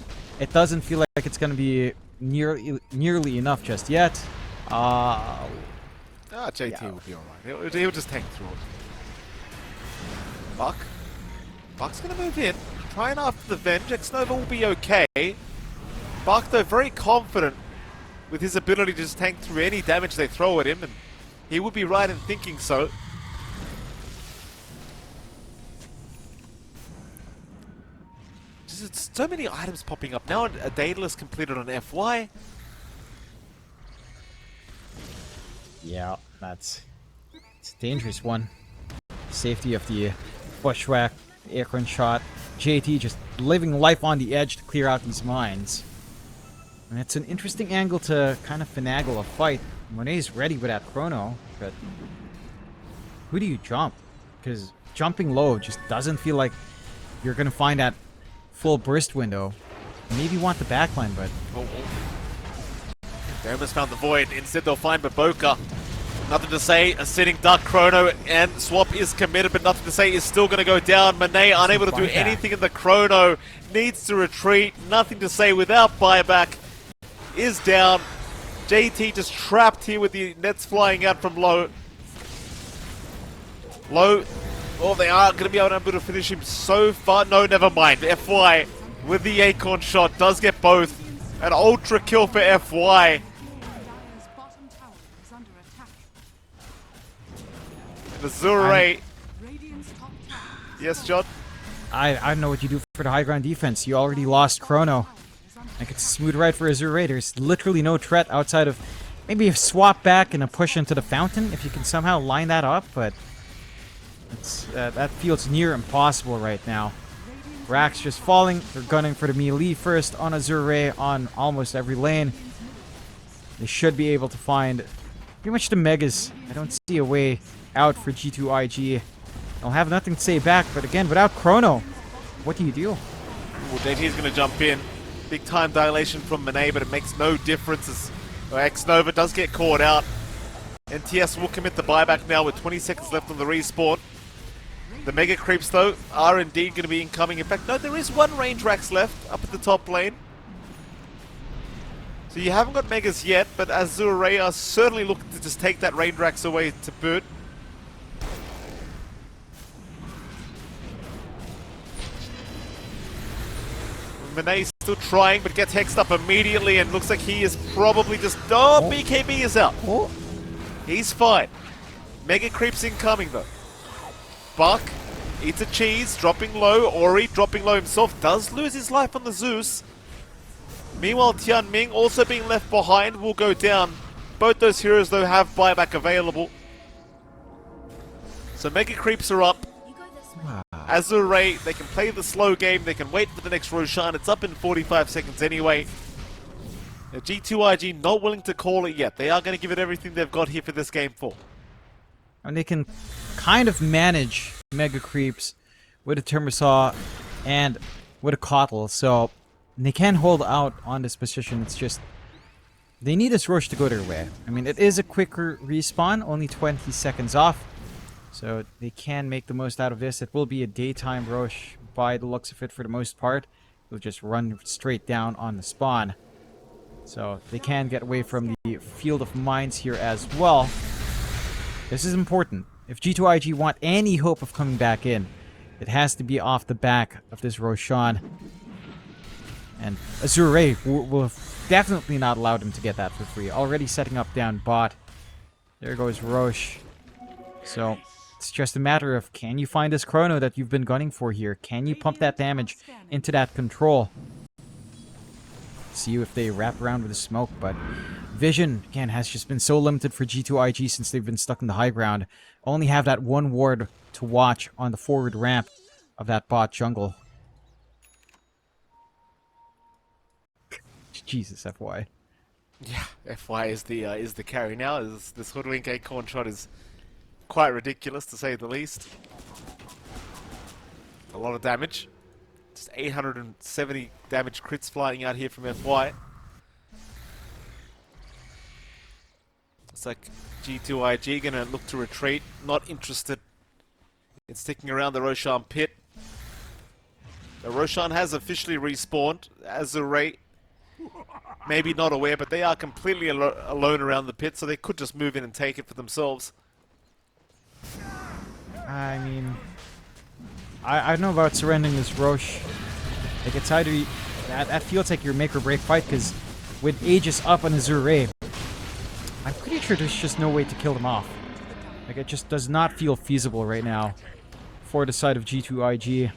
It doesn't feel like it's going to be nearly enough just yet. JT will be alright. He'll just tank through it. Buck's gonna move in. Trying after the Venge. X-Nova will be okay. Buck, though, very confident with his ability to just tank through any damage they throw at him, and he would be right in thinking so. Just so many items popping up. Now a Daedalus completed on FY. Yeah, it's a dangerous one. Safety of the Bushwhack Aircon shot. JT just living life on the edge to clear out these mines. And it's an interesting angle to kind of finagle a fight. Monet's ready with that chrono, but who do you jump? Because jumping low just doesn't feel like you're going to find that full burst window. Maybe you want the backline, but... They almost found the void. Instead they'll find Baboka. Nothing to say. A sitting Dark Chrono and Swap is committed, but nothing to say is still going to go down. Monet unable to do anything in the Chrono. Needs to retreat. Nothing to say without buyback. Is down. JT just trapped here with the nets flying out from low. Low. Oh, they are going to be able to finish him so far. No, never mind. FY with the Acorn shot does get both. An ultra kill for FY. Dire's bottom tower is under attack. And Azure. Radiant's top tower Yes, John? I don't know what you do for the high ground defense. You already lost chrono. is under Like, it's a smooth ride for Azure. There's literally no threat outside of maybe a swap back and a push into the fountain, if you can somehow line that up, but it's, that feels near impossible right now. Rack's just falling. They're gunning for the melee first on Azure on almost every lane. They should be able to find pretty much the megas. I don't see a way out for G2.iG. They'll have nothing to say back, but again, without chrono, what do you do? Well, JT's going to jump in. Big time dilation from Monet, but it makes no difference as X-Nova does get caught out. NTS will commit the buyback now with 20 seconds left on the respawn. The Mega Creeps, though, are indeed going to be incoming. In fact, no, there is one range Rax left up at the top lane. So you haven't got Megas yet, but Azure are certainly looking to just take that range Rax away to boot. Monet's still trying, but gets hexed up immediately, and looks like he is probably just... Oh, BKB is out. He's fine. Mega Creeps incoming, though. Buck eats a cheese, dropping low. Ori dropping low himself, does lose his life on the Zeus. Meanwhile, Tian Ming also being left behind will go down. Both those heroes, though, have buyback available. So Mega Creeps are up. Azure, they can play the slow game, they can wait for the next Roshan. It's up in 45 seconds anyway. Now, G2.iG not willing to call it yet. They are going to give it everything they've got here for this game 4. And they can kind of manage Mega Creeps with a Timbersaw and with a Kotl, so they can hold out on this position. It's just they need this rush to go their way. I mean, it is a quicker respawn, only 20 seconds off, so they can make the most out of this. It will be a daytime rush by the looks of it for the most part. They'll just run straight down on the spawn, so they can get away from the field of mines here as well. This is important. If G2.iG want any hope of coming back in, it has to be off the back of this Roshan. And Azure will definitely not allow them to get that for free. Already setting up down bot. There goes Roche. So, it's just a matter of, can you find this chrono that you've been gunning for here? Can you pump that damage into that control? See if they wrap around with the smoke, but vision, again, has just been so limited for G2.iG since they've been stuck in the high ground. Only have that one ward to watch on the forward ramp of that bot jungle. Jesus, FY. Yeah, FY is the carry now. This Hoodwink Acorn shot is quite ridiculous, to say the least. A lot of damage. Just 870 damage crits flying out here from FY. It's like G2.iG gonna look to retreat. Not interested in sticking around the Roshan pit. The Roshan has officially respawned. Azure, maybe not aware, but they are completely alone around the pit, so they could just move in and take it for themselves. I mean, I don't know about surrendering this Roche. Like, it's either that feels like your make or break fight, because with Aegis up on Azure, I'm pretty sure there's just no way to kill them off. Like, it just does not feel feasible right now for the side of G2.iG.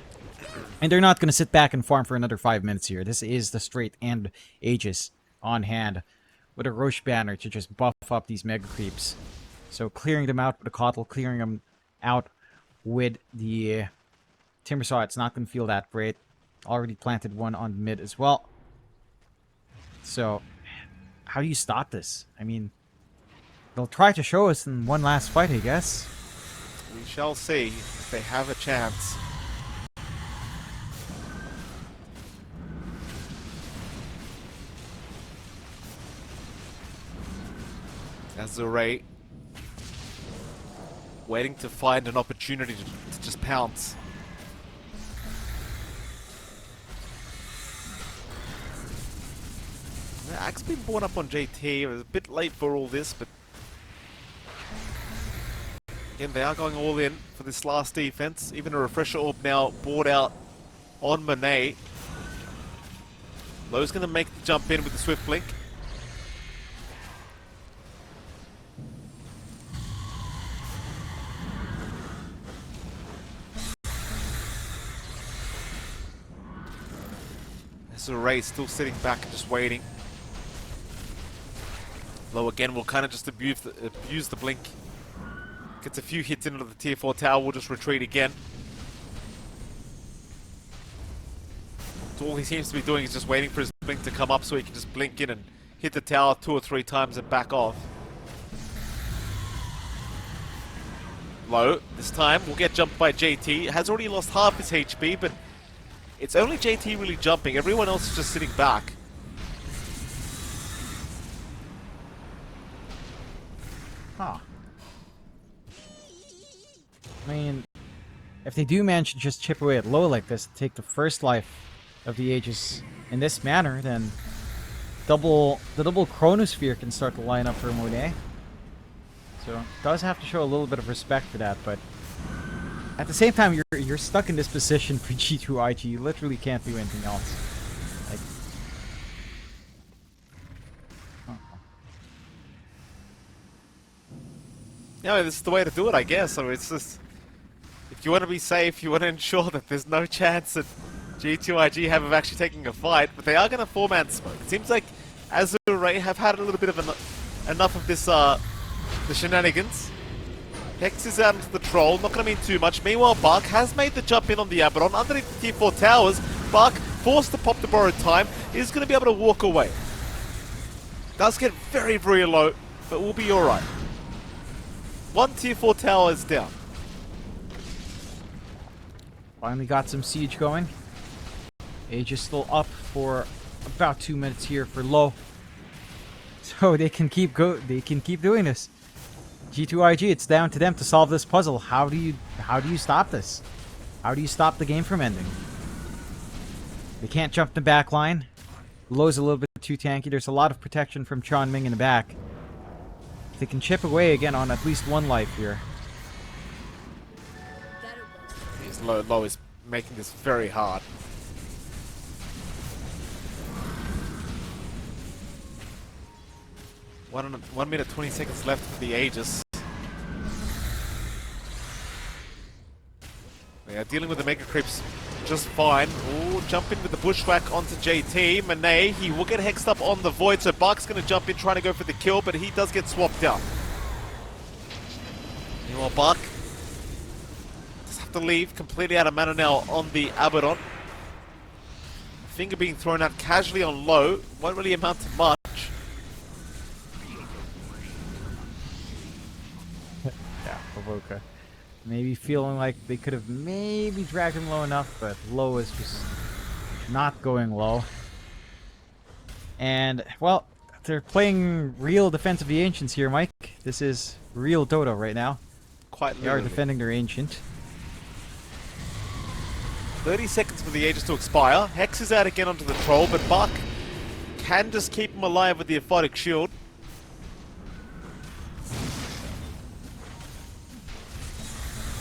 And they're not going to sit back and farm for another 5 minutes here. This is the straight and Aegis on hand with a Roche banner to just buff up these Mega Creeps. So clearing them out with a Kotl, clearing them out with the Timbersaw, it's not going to feel that great. Already planted one on mid as well. So, how do you stop this? I mean, they'll try to show us in one last fight, I guess. We shall see if they have a chance. Azure waiting to find an opportunity to just pounce. Axe been born up on JT. It was a bit late for all this, but again, they are going all in for this last defense. Even a refresher orb now bored out on Monet. Lowe's going to make the jump in with the swift blink. Azure still sitting back and just waiting. Low again will kind of just abuse the blink. Gets a few hits into the tier 4 tower, will just retreat again. So all he seems to be doing is just waiting for his blink to come up so he can just blink in and hit the tower 2 or 3 times and back off. Low, this time, will get jumped by JT. Has already lost half his HP, but it's only JT really jumping. Everyone else is just sitting back. Huh. I mean, if they do manage to just chip away at low like this, take the first life of the Aegis in this manner, then the double Chronosphere can start to line up for Monet. So, does have to show a little bit of respect for that, but at the same time, you're stuck in this position for G2.iG. You literally can't do anything else. Like, Yeah, this is the way to do it, I guess. So it's just, if you want to be safe, you want to ensure that there's no chance that G2.iG have of actually taking a fight, but they are going to 4-man smoke. It seems like Azure have had a little bit of enough of this, the shenanigans. Hex is out into the troll, not going to mean too much. Meanwhile, Bark has made the jump in on the Abaddon. Underneath the tier 4 towers, Bark, forced to pop the borrowed time, is going to be able to walk away. Does get very, very low, but we'll be alright. One tier 4 tower is down. finally got some siege going. Age is still up for about 2 minutes here for low. So they can keep doing this. G2.iG, it's down to them to solve this puzzle. How do you stop this? How do you stop the game from ending? They can't jump the back line. Low's a little bit too tanky. There's a lot of protection from Chon Ming in the back. They can chip away again on at least one life here. Low is making this very hard. One minute 20 seconds left for the Aegis. They are dealing with the Mega Creeps just fine. Ooh, jump in with the Bushwhack onto JT. Monet, he will get hexed up on the Void, so Bark's going to jump in trying to go for the kill, but he does get swapped out. Meanwhile, Bark does have to leave, completely out of mana now on the Abaddon. Finger being thrown out casually on low, won't really amount to much. Yeah, Avoka. Maybe feeling like they could have maybe dragged him low enough, but low is just not going low. And, well, they're playing real Defense of the Ancients here, Mike. This is real Dota right now. Quite They are literally. defending their Ancient. 30 seconds for the Aegis to expire. Hex is out again onto the Troll, but Bark can just keep him alive with the Aphotic Shield.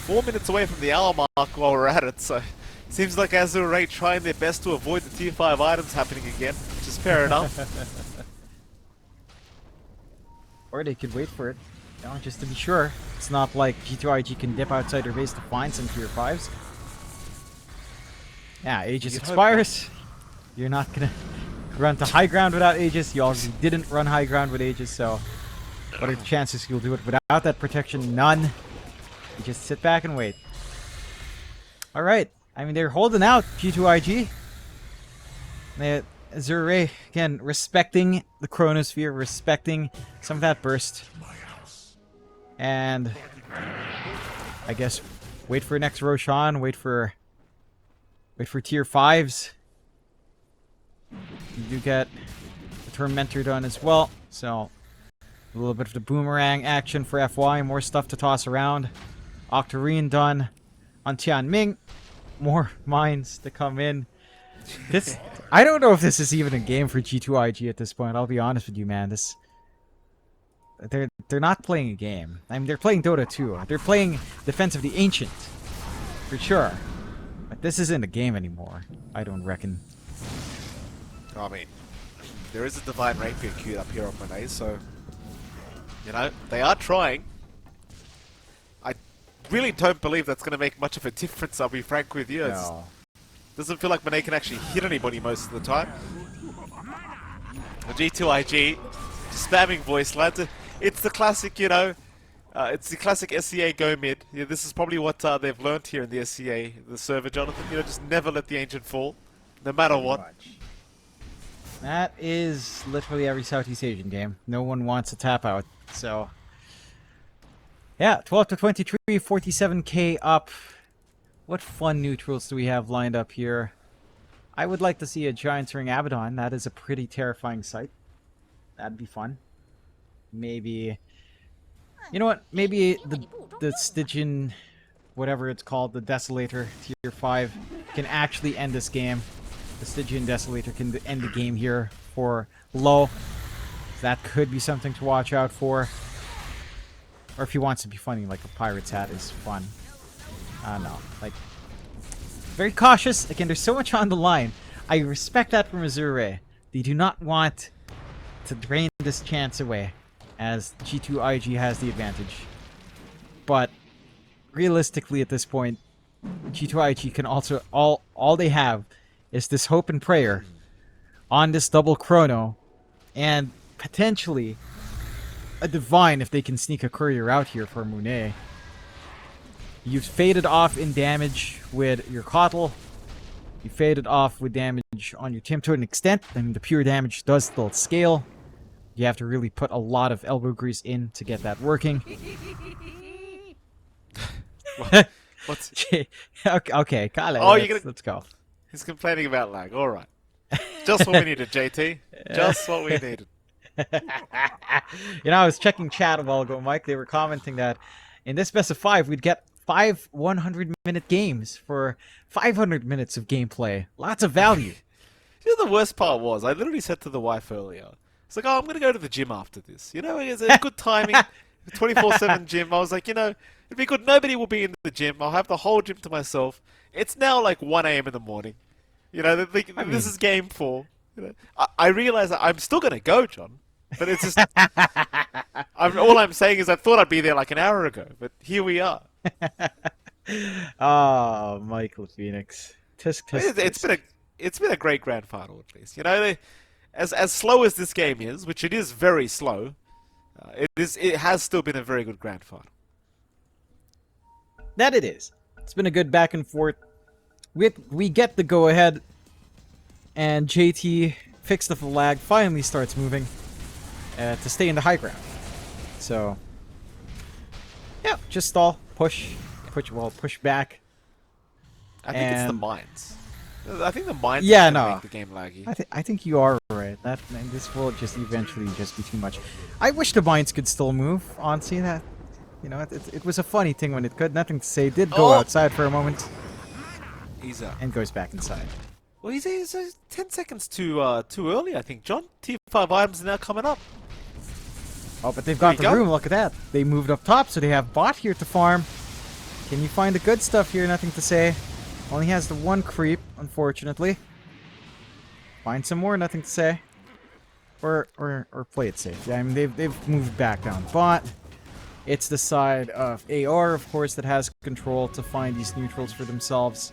Four minutes away from the hour mark while we're at it, so seems like Azure trying their best to avoid the tier 5 items happening again, which is fair enough. Or they could wait for it, you know, just to be sure. It's not like G2.iG can dip outside their base to find some tier 5s. Yeah, Aegis You'd hope expires. You're not gonna run to high ground without Aegis. You already didn't run high ground with Aegis, so what are the chances you'll do it without that protection? None. You just sit back and wait. Alright, I mean, they're holding out, G2.iG. Azure, again, respecting the Chronosphere, respecting some of that burst. And I guess wait for next Roshan, wait for tier 5s. You do get the Tormentor done as well, so a little bit of the boomerang action for FY, more stuff to toss around. Octarine done on Tianming, more mines to come in. This, I don't know if this is even a game for G2.iG at this point. I'll be honest with you, man. They're not playing a game. I mean, they're playing Dota 2. They're playing Defense of the Ancient, for sure. But this isn't a game anymore, I don't reckon. I mean, there is a Divine Rapier queued up here on Monet, so... You know, they are trying. I really don't believe that's going to make much of a difference, I'll be frank with you. No. Doesn't feel like Monet can actually hit anybody most of the time. The G2.iG, spamming voice lads. It's the classic, you know, it's the classic SCA go mid. Yeah, this is probably what they've learned here in the SCA, the server, Jonathan. You know, just never let the Ancient fall, no matter what. That is literally every Southeast Asian game. No one wants a tap out, so... Yeah, 12 to 23, 47k up. What fun neutrals do we have lined up here? I would like to see a Giant's Ring Abaddon. That is a pretty terrifying sight. That'd be fun. Maybe... You know what? Maybe the Stygian... Whatever it's called, the Desolator, tier 5, can actually end this game. The Stygian Desolator can end the game here for low. That could be something to watch out for. Or if he wants to be funny, like a pirate's hat is fun. I don't know. Like, very cautious. Again, there's so much on the line. I respect that from Azure. They do not want to drain this chance away, as G2.iG has the advantage. But realistically, at this point, G2.iG can also all they have is this hope and prayer on this double chrono, and potentially a divine if they can sneak a courier out here for Monet. You've faded off in damage with your Kotl. You faded off with damage on your Tim to an extent. I mean, the pure damage does still scale. You have to really put a lot of elbow grease in to get that working. What's... okay, Kale, Oh, let's go. He's complaining about lag. All right. Just what we needed, JT. Just what we needed. You know, I was checking chat a while ago, Mike. They were commenting that in this best of 5, we'd get 5 100-minute games for 500 minutes of gameplay. Lots of value. You know, the worst part was, I literally said to the wife earlier, it's like, oh, I'm going to go to the gym after this. You know, it's a good timing. 24/7 gym. I was like, you know, it'd be good. Nobody will be in the gym. I'll have the whole gym to myself. It's now like 1 a.m. in the morning. You know, this is game 4. You know, I realize that I'm still going to go, John. But it's just... all I'm saying is I thought I'd be there like an hour ago. But here we are. Oh, Michael Phoenix. Tisk, tisk, tisk. It's been a great grand final, at least. You know, as slow as this game is, which it is very slow, it has still been a very good grand final. That it is. It's been a good back and forth. We get the go ahead, and JT, fixed the lag, finally starts moving to stay in the high ground. So, yeah, just stall, push back. I think it's the mines. I think the mines make the game laggy. I think you are right. This will just eventually just be too much. I wish the mines could still move. Honestly, that, you know, it was a funny thing when it could. Nothing to say. Did go outside for a moment. He's and goes back inside. Well, he's 10 seconds too early, I think. John, tier 5 items are now coming up. Oh, but they've got the room. Look at that. They moved up top, so they have bot here to farm. Can you find the good stuff here? Nothing to say. Only has the one creep, unfortunately. Find some more. Nothing to say. Or play it safe. Yeah, I mean they've moved back down bot. It's the side of AR, of course, that has control to find these neutrals for themselves.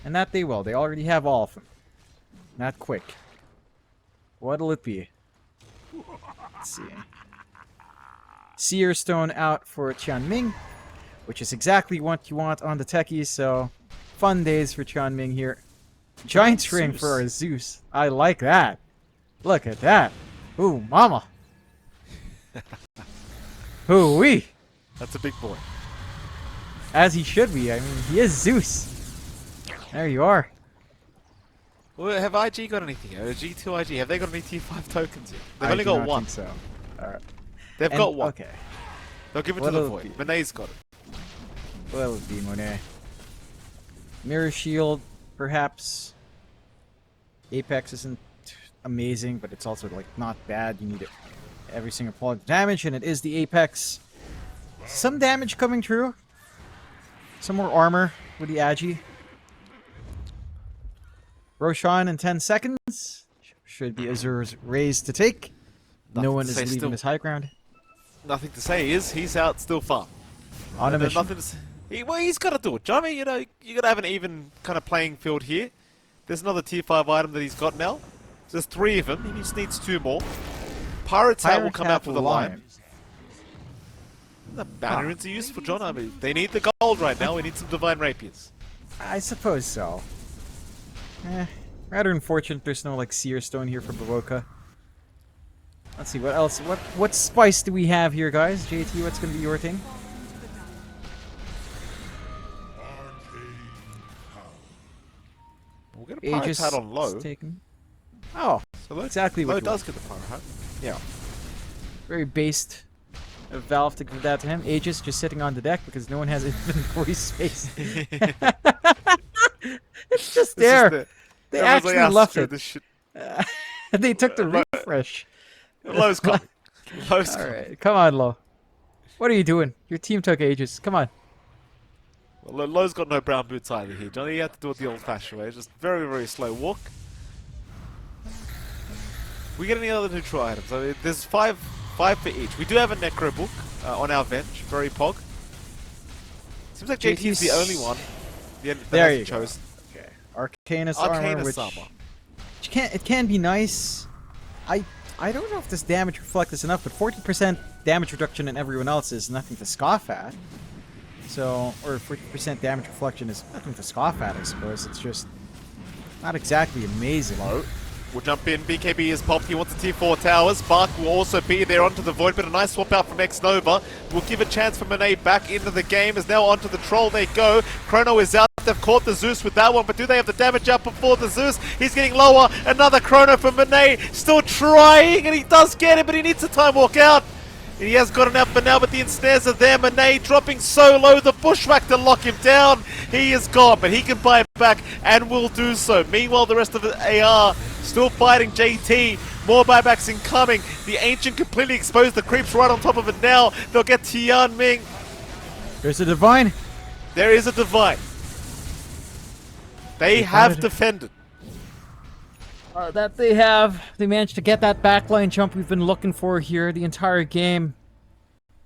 And that they will. They already have all of them. Not quick. What'll it be? Let's see. Seer Stone out for Tianming, which is exactly what you want on the techies, so fun days for Ming here. Giant ring Zeus. for our Zeus. I like that. Look at that. Ooh, mama. Ooh-wee. That's a big boy. As he should be. I mean, he is Zeus. There you are. Well, have IG got anything? G2.iG, have they got any tier 5 tokens yet? They've I only do got not one. think so. Alright. They've And- got one. Okay. They'll give it to What'll the it Void. be? Monet's got it. Well, be Monet. Mirror Shield, perhaps. Apex isn't amazing, but it's also like not bad. You need it every single point of damage, and it is the Apex. Some damage coming through. Some more armor with the Agi. Roshan in 10 seconds. Should be Azure's raise to take. Nothing No one to is say leaving still. this high ground. Nothing to say is he's out still far. On a There's mission. nothing to say. Well, he's got to do it. Johnny, you know, you got to have an even kind of playing field here. There's another tier 5 item that he's got now. There's 3 of them. He just needs 2 more. Pirate's Hat will come out for the line. The bannerings are useful, John. I mean, they need the gold right now. We need some Divine Rapiers. I suppose so. Rather unfortunate there's no like Seer Stone here for Baroka. Let's see, what else? What spice do we have here, guys? JT, what's gonna be your thing? We'll get a Pirate's Hat on low. Taken. Oh, So low, exactly low what you does want. get the Pirate Hat. Yeah. Very based of Valve to give that to him. Aegis just sitting on the deck because no one has inventory space. It's just there. They actually left it. This shit. They took the Low- refresh. Low's coming. Low's All coming. right, come on, Lo. What are you doing? Your team took ages. Come on. Well, Low's got no brown boots either here, Johnny. You have to do it the old-fashioned way. Just very, very slow walk. We get any other neutral items? I mean, there's five for each. We do have a Necro book on our bench. Very pog. Seems like JT's the only one. There you go. chose. Okay. Arcanus armor, Arcanus which armor. it can be nice. I don't know if this damage reflect is enough, but 40% damage reduction in everyone else is nothing to scoff at. So, or 40% damage reflection is nothing to scoff at, I suppose. It's just not exactly amazing. Low. We'll jump in. BKB is popped. He wants the tier 4 towers. Bark will also be there onto the Void, but a nice swap out from X-Nova. Will give a chance for Monet back into the game. Is now onto the Troll. They go. Chrono is out. They've caught the Zeus with that one, but do they have the damage up before the Zeus? He's getting lower. Another Chrono for Monet. Still trying, and he does get it, but he needs a time walk out. And he has got enough for now, but the ensnares are there. Monet dropping so low. The Bushwhack to lock him down. He is gone, but he can buy it back and will do so. Meanwhile, the rest of the AR still fighting JT. More buybacks incoming. The Ancient completely exposed. The creeps right on top of it now. They'll get Tian Ming. There's a Divine. There is a Divine. They have defended. That they have. They managed to get that backline jump we've been looking for here the entire game.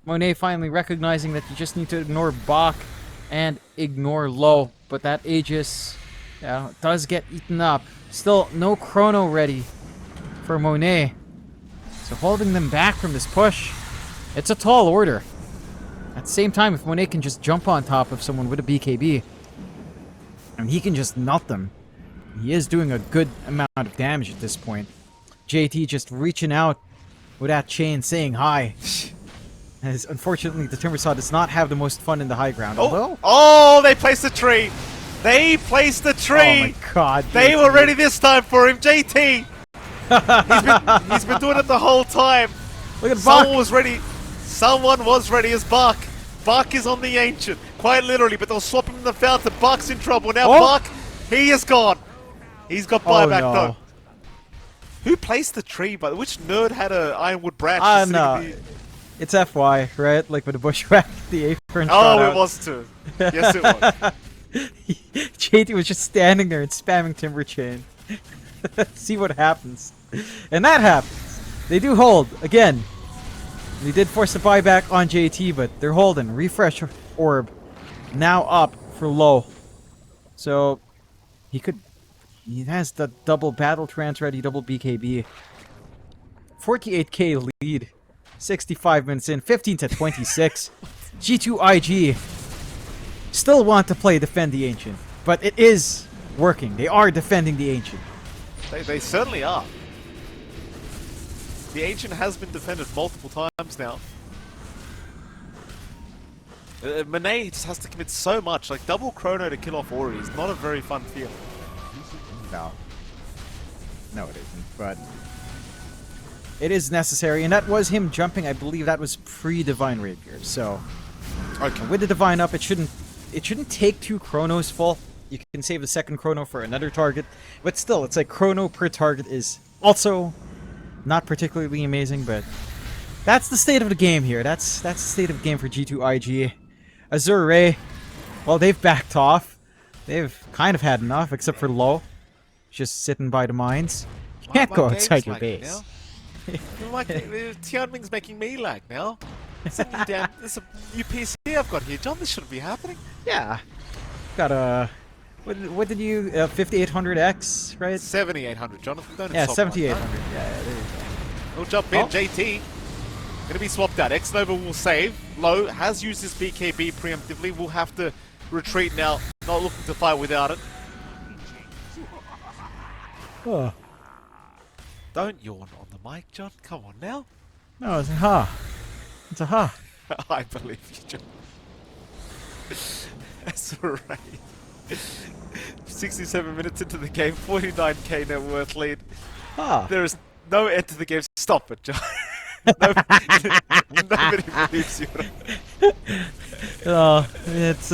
Monet finally recognizing that you just need to ignore Bach and ignore Low. But that Aegis does get eaten up. Still, no Chrono ready for Monet. So holding them back from this push, it's a tall order. At the same time, if Monet can just jump on top of someone with a BKB, and he can just nut them, he is doing a good amount of damage at this point. JT just reaching out with that chain saying hi. As unfortunately, the Timbersaw does not have the most fun in the high ground. Although, Oh, they placed the tree. They placed the tree. oh my god. They JT. were ready this time for him. JT. he's been doing it the whole time. Look at Bach. Someone was ready. Someone was ready as Bach. Bach is on the Ancient. Quite literally, but they'll swap him in the fountain. Bach's in trouble. Now Bach, he is gone. He's got buyback no. though. Who placed the tree? But which nerd had a ironwood branch? No. It's FY, right? Like with the bushwhack, the apron. Oh, it was too. Yes, it was. JT was just standing there and spamming Timber Chain. See what happens. And that happens. They do hold. Again, they did force a buyback on JT, but they're holding. Refresh Orb. Now up for Low. So, he has the double battle trance ready, double BKB. 48k lead. 65 minutes in, 15 to 26. G2.iG still want to play Defend the Ancient. But it is working. They are defending the Ancient. They certainly are. The Ancient has been defended multiple times now. Monet just has to commit so much. Like, double chrono to kill off Ori is not a very fun feeling. No. No, it isn't. But it is necessary. And that was him jumping. I believe that was pre-Divine Rapier. So Okay. with the Divine up, it shouldn't take 2 chronos full. You can save the second chrono for another target. But still, it's like chrono per target is also not particularly amazing, but that's the state of the game here. That's the state of the game for G2.iG. Azure, well, they've backed off. They've kind of had enough, except for Low. Just sitting by the mines. You can't go outside your base. Tianming's making me lag now. This is a new PC I've got here, John. This shouldn't be happening. Yeah. Got a... What did you... 5800X, right? 7800, Jonathan. Don't Yeah, insult me like 7800. that. Yeah, there you go. We'll jump in. Oh. JT. Gonna be swapped out. X-Nova will save. Low has used his BKB preemptively. We'll have to retreat now. Not looking to fight without it. Oh. Don't yawn on the mic, John. Come on now. No, it's a ha. It's a ha. I believe you, John. That's alright. 67 minutes into the game, 49k net worth lead. Ha. There is no end to the game. Stop it, John. Nobody believes you. It's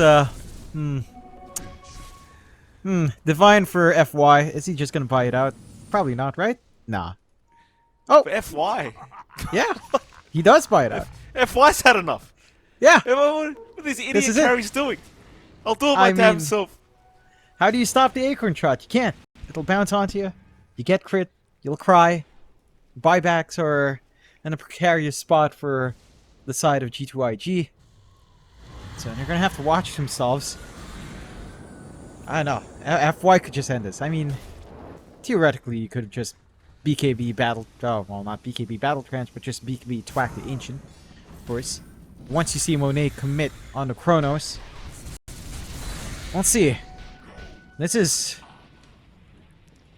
Divine for FY. Is he just gonna buy it out? Probably not, right? Nah. Oh, For FY. yeah. He does buy it out. FY's had enough. Yeah. What are these idiot This is it. carries doing? I'll do it my I damn mean- self. How do you stop the acorn shot? You can't. It'll bounce onto you. You get crit. You'll cry. Buybacks are in a precarious spot for the side of G2.iG. So they're gonna have to watch themselves. I don't know. FY could just end this. I mean, theoretically, you could have just BKB battle. Oh, well, not BKB battle trance, but just BKB twack the Ancient. Of course. Once you see Monet commit on the Chronos. Let's see. This is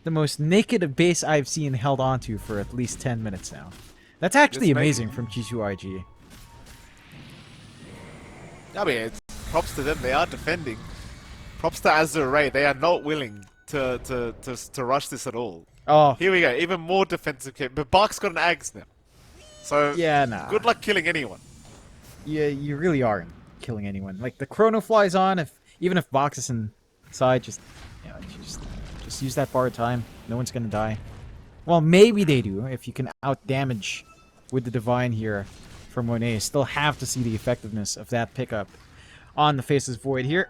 the most naked base I've seen held onto for at least 10 minutes now. That's actually It's amazing from G2.iG. I mean, it's props to them. They are defending. Props to Azure. They are not willing to rush this at all. Oh, Here we go. Even more defensive kit. But Bark's got an Ags now. So, yeah, nah. good luck killing anyone. Yeah, you really aren't killing anyone. Like, the Chrono flies on, even if Box is inside, just use that bar of time. No one's gonna die. Well, maybe they do, if you can out-damage with the Divine here from Monet. Still have to see the effectiveness of that pickup on the Faceless Void here.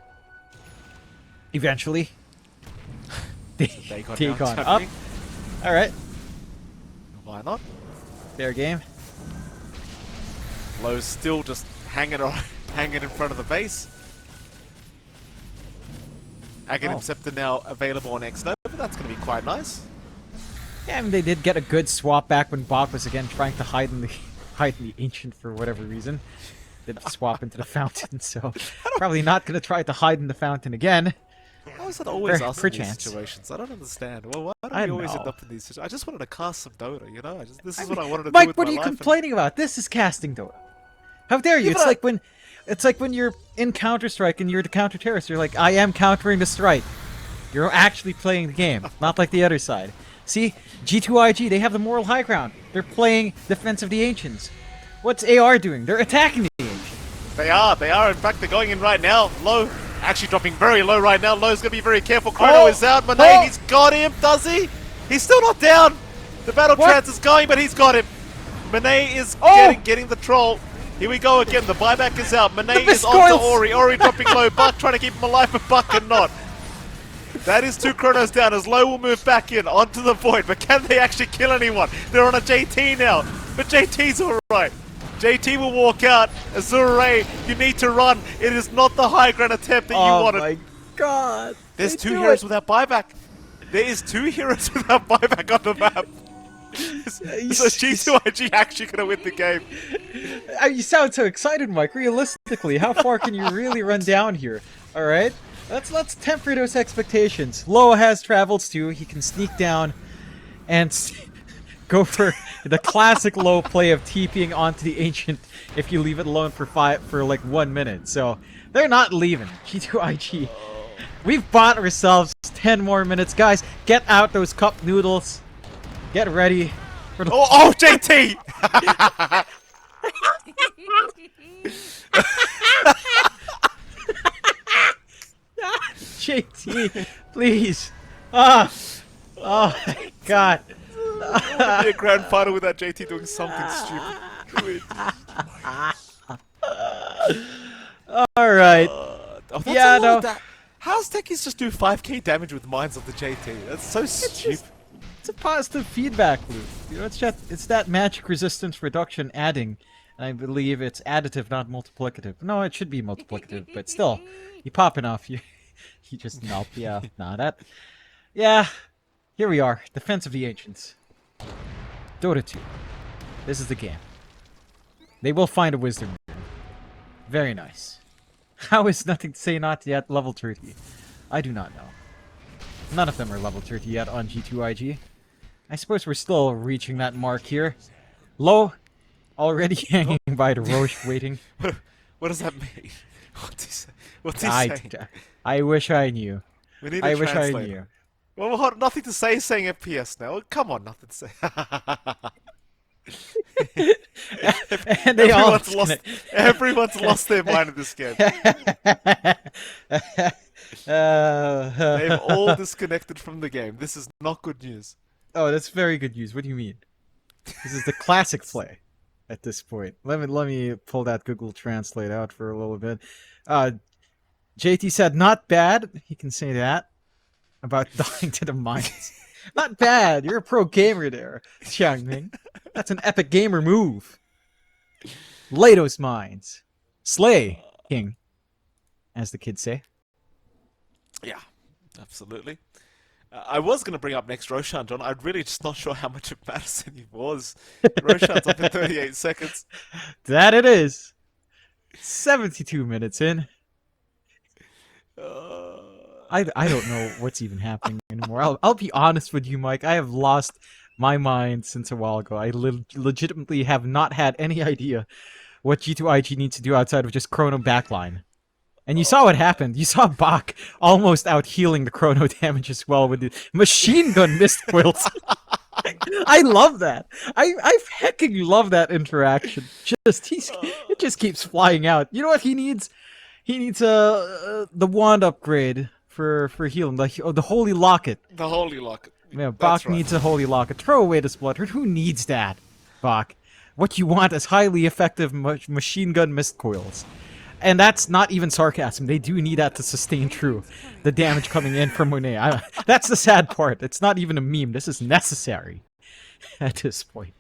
Eventually. Take on up. Alright, Why not? fair game. Low's still just hanging in front of the base. Aghanim Scepter now available on X-Nova. That's going to be quite nice. Yeah, I mean, they did get a good swap back when Bach was again trying to hide in the Ancient for whatever reason. Did swap into the Fountain, so probably not going to try to hide in the Fountain again. How is it always us in these Perchance. situations? I don't understand. Well, why I do we always know. end up in these situations? I just wanted to cast some Dota, you know? This is what I wanted to do Mike, with what my are you life. complaining about? This is casting Dota. How dare you? Yeah, but It's like when you're in Counter-Strike and you're the counter-terrorist. You're like, I am countering the strike. You're actually playing the game, not like the other side. See, G2.iG, they have the moral high ground. They're playing Defense of the Ancients. What's AR doing? They're attacking the Ancient. They are. In fact, they're going in right now. Low, actually dropping very low right now. Low's going to be very careful. Chrono is out. Monet, he's got him, does he? He's still not down. The battle trance is going, but he's got him. Monet is getting the troll. Here we go again. The buyback is out. Monet is onto Ori. Ori dropping low. Buck trying to keep him alive, but Buck cannot. That is 2 Chronos down as Low will move back in onto the Void, but can they actually kill anyone? They're on a JT now, but JT's alright. JT will walk out. Azure, you need to run. It is not the high ground attempt that you wanted. Oh my god. There's 2 heroes without buyback. There is 2 heroes without buyback on the map. So G2.iG actually gonna win the game. You sound so excited, Mike. Realistically, how far can you really run down here? Alright? Let's temper those expectations. Low has travels too. He can sneak down and go for the classic Low play of TPing onto the Ancient if you leave it alone for like 1 minute. So they're not leaving. G2.iG. We've bought ourselves 10 more minutes, guys. Get out those cup noodles. Get ready for the Oh, JT! JT, please. Oh my God. It'll be a grand final without JT doing something stupid. Do it. All right. That's Yeah, a lot no. of How's Techies just do 5k damage with mines of the JT? That's so stupid. It's a positive feedback loop. You know, it's that magic resistance reduction adding. And I believe it's additive, not multiplicative. No, it should be multiplicative, but still, you pop enough, you just melt. Yeah, nah, that. Yeah, here we are. Defense of the Ancients. Dota2. This is the game. They will find a wisdom rune. Very nice. How is nothing to say not yet level 30? I do not know. None of them are level 30 yet on G2.iG. I suppose we're still reaching that mark here. Low, already hanging by the Roche waiting. What does that mean? What's he saying? I wish I knew. We need a I wish I translator. knew. Well, hold on, nothing to say saying FPS now. Come on, nothing to say. And they all everyone's lost their mind in this game. They've all disconnected from the game. This is not good news. Oh, that's very good news. What do you mean? This is the classic play at this point. Let me pull that Google Translate out for a little bit. JT said, not bad. He can say that about dying to the mines. Not bad. You're a pro gamer there, Xiangming. That's an epic gamer move. Lay those mines. Slay, King, as the kids say. Yeah, absolutely. I was going to bring up next Roshan, John. I'm really just not sure how much it matters anymore. Roshan's up in 38 seconds. That it is. 72 minutes in. I don't know what's even happening anymore. I'll be honest with you, Mike. I have lost my mind since a while ago. I legitimately have not had any idea what G2.iG needs to do outside of just Chrono backline. And you saw what happened. You saw Bach almost out healing the Chrono damage as well with the machine gun mist quilts. I love that. I hecking love that interaction. It just keeps flying out. You know what he needs? He needs the wand upgrade for healing. The holy locket. The holy locket. Yeah, Bach needs a holy locket. Throw away the Splutter. Who needs that, Bach? What you want is highly effective machine gun mist coils. And that's not even sarcasm. They do need that to sustain true the damage coming in from Monet. That's the sad part. It's not even a meme. This is necessary at this point.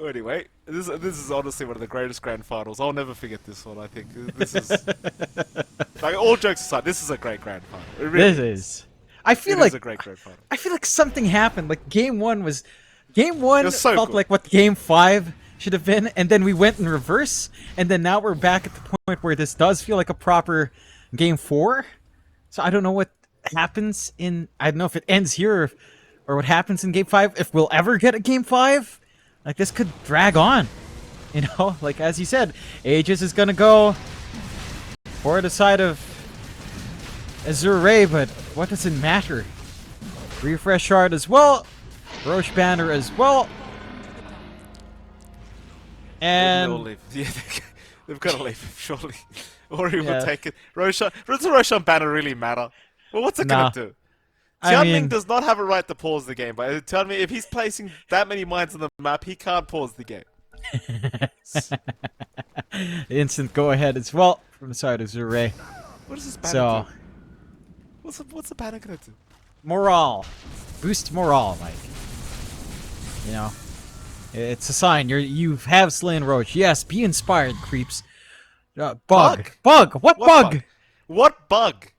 Anyway, this is honestly one of the greatest grand finals. I'll never forget this one. I think this is like, all jokes aside, this is a great grand final. It really This is. I feel it like is a great grand final. I feel like something happened. Like Game 1 was so felt good. like what Game 5 should have been, and then we went in reverse, and then now we're back at the point where this does feel like a proper Game 4. So I don't know what happens in. I don't know if it ends here or what happens in Game 5. If we'll ever get a Game 5, like this could drag on. You know, like as you said, Aegis is gonna go for the side of Azure, but what does it matter? Refresh Shard as well. Roche Banner as well. And They'll leave. Yeah, they've got to leave, surely. Or he will take it. Roshan, does the Roshan banner really matter? Well, what's it going to do? Tianming does not have a right to pause the game, but tell me, if he's placing that many mines on the map, he can't pause the game. Instant go ahead as well from the side of Azure. What does this banner do? What's the banner going to do? Morale. Boost morale, Mike. You know, it's a sign you have slain Roach. Yes, be inspired, creeps. Bug. What bug? What bug? What bug?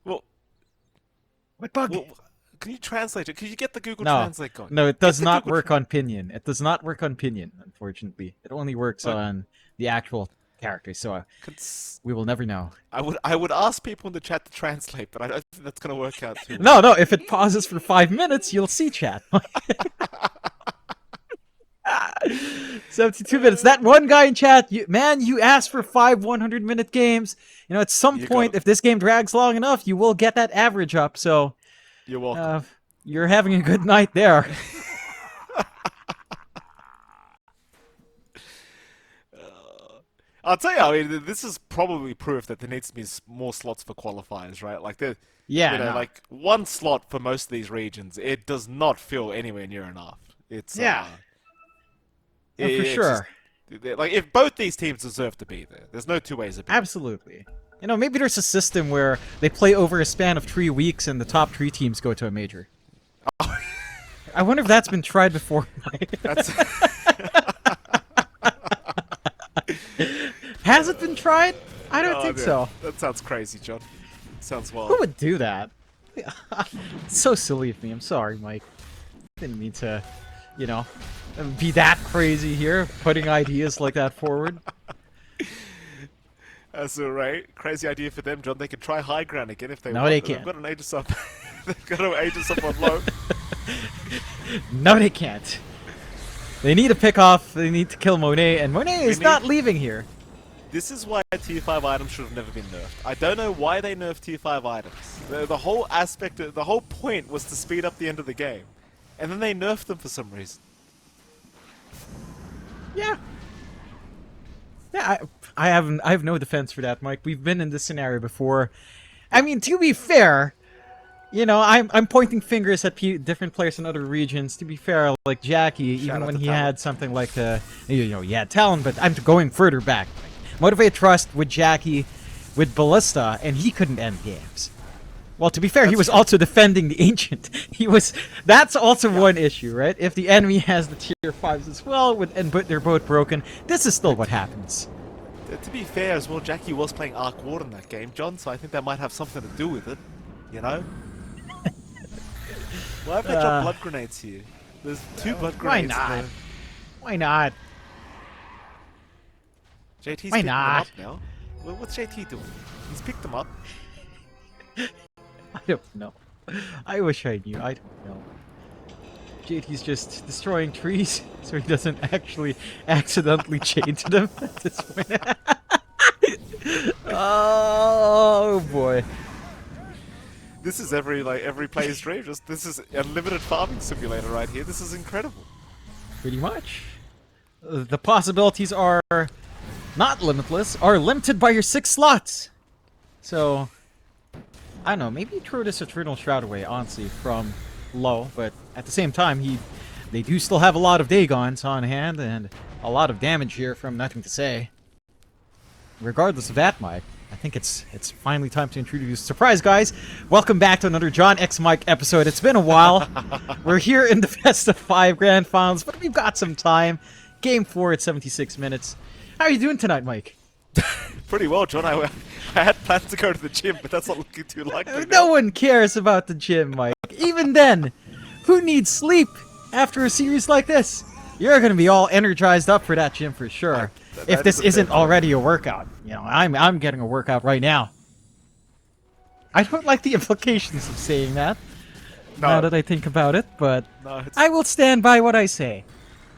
Well, can you translate it? Can you get the Google No, Translate going? no, it does the not Google work on Pinion. It does not work on Pinion, unfortunately. It only works What? on the actual character, so Cons- we will never know. I would ask people in the chat to translate, but I don't think that's gonna work out too No, well. no, if it pauses for 5 minutes, you'll see chat. 72 minutes. That one guy in chat, you asked for 5 100-minute games. You know, at some You point, got it. if this game drags long enough, you will get that average up. So, You're welcome. you're having a good night there. I'll tell you, I mean, this is probably proof that there needs to be more slots for qualifiers, right? Like, Yeah, you know, no. like one slot for most of these regions, it does not feel anywhere near enough. It's Yeah. No, for it's sure. like if both these teams deserve to be there, there's no two ways about it. Absolutely. You know, maybe there's a system where they play over a span of 3 weeks and the top 3 teams go to a major. I wonder if that's been tried before. That's Has it been tried? I don't Oh, think dear. so. That sounds crazy, John. Sounds Who wild. would do that? It's so silly of me. I'm sorry, Mike. Didn't mean to, you know, be that crazy here, putting ideas like that forward. That's alright. Crazy idea for them, John. They can try high ground again if they No, want. they They've can't. got an Aegis up. They've got an Aegis up on low. No, they can't. They need to pick off. They need to kill Monet, and Monet is need- not leaving here. This is why tier 5 items should have never been nerfed. I don't know why they nerfed tier 5 items. The whole aspect, the whole point was to speed up the end of the game. And then they nerfed them for some reason. Yeah. Yeah, I have no defense for that, Mike. We've been in this scenario before. I mean, to be fair, you know, I'm pointing fingers at different players in other regions. To be fair, like Jackie, Shout even out when to he Talon. had something like you know, he had talent, but I'm going further back. Motivate Trust with Jackie, with Ballista, and he couldn't end games. Well, to be fair, he was also defending the Ancient. That's also one issue, right? If the enemy has the tier 5s as well, but they're both broken, this is still what happens. To be fair as well, Jackie was playing Arc Ward in that game, John, so I think that might have something to do with it. You know? Why have they dropped blood grenades here? There's 2 blood Why grenades. not? Why not? JT's Why picking not? them up now. Well, what's JT doing? He's picked them up. I don't know. I wish I knew. I don't know. JT's just destroying trees so he doesn't actually accidentally chain to them at this point. Oh boy. This is every player's dream. This is unlimited farming simulator right here. This is incredible. Pretty much. The possibilities are not limitless, are limited by your 6 slots. So, I don't know, maybe throw this Eternal Shroud away, honestly, from low, but at the same time, they do still have a lot of Dagons on hand, and a lot of damage here from Nothing to Say. Regardless of that, Mike, I think it's finally time to introduce... Surprise, guys! Welcome back to another John X Mike episode. It's been a while. We're here in the Best of 5 Grand Finals, but we've got some time. Game 4 at 76 minutes. How are you doing tonight, Mike? Pretty well, John. I had plans to go to the gym, but that's not looking too likely. No one cares about the gym, Mike. Even then, who needs sleep after a series like this? You're gonna be all energized up for that gym for sure. That If this is a fair isn't point. already a workout, you know, I'm getting a workout right now. I don't like the implications of saying that. Now that I think about it, but No, it's, I will stand by what I say.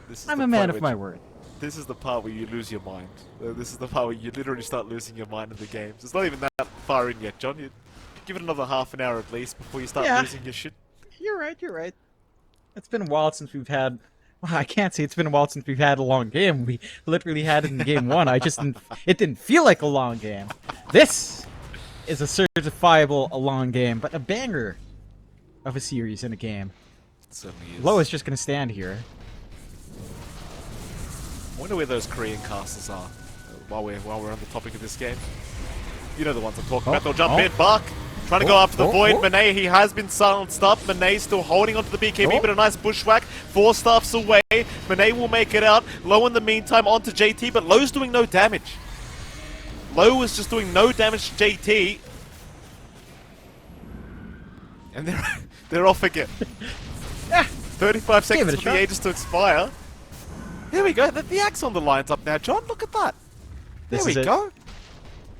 this is I'm the a man point of where my word. This is the part where you lose your mind. This is the part where you literally start losing your mind in the games. It's not even that far in yet, John. You give it another half an hour at least before you start Yeah. losing your shit. You're right. You're right. It's been a while since we've had. Well, I can't say it's been a while since we've had a long game. We literally had it in game 1. I just didn't. It didn't feel like a long game. This is a certifiable a long game, but a banger of a series in a game. It certainly is. Low is just gonna stand here. I wonder where those Korean castles are while we're on the topic of this game. You know the ones I'm talking about. They'll jump in. Bark trying to go after the Void. Monet, he has been silenced up. Monet still holding onto the BKB, but a nice bushwhack. 4 staffs away. Monet will make it out. Low in the meantime onto JT, but Low's doing no damage. Low is just doing no damage to JT. And They're off again. 35 seconds it a for the Aegis to expire. Here we go. The axe on the line's up now, John. Look at that. There This we is it. go.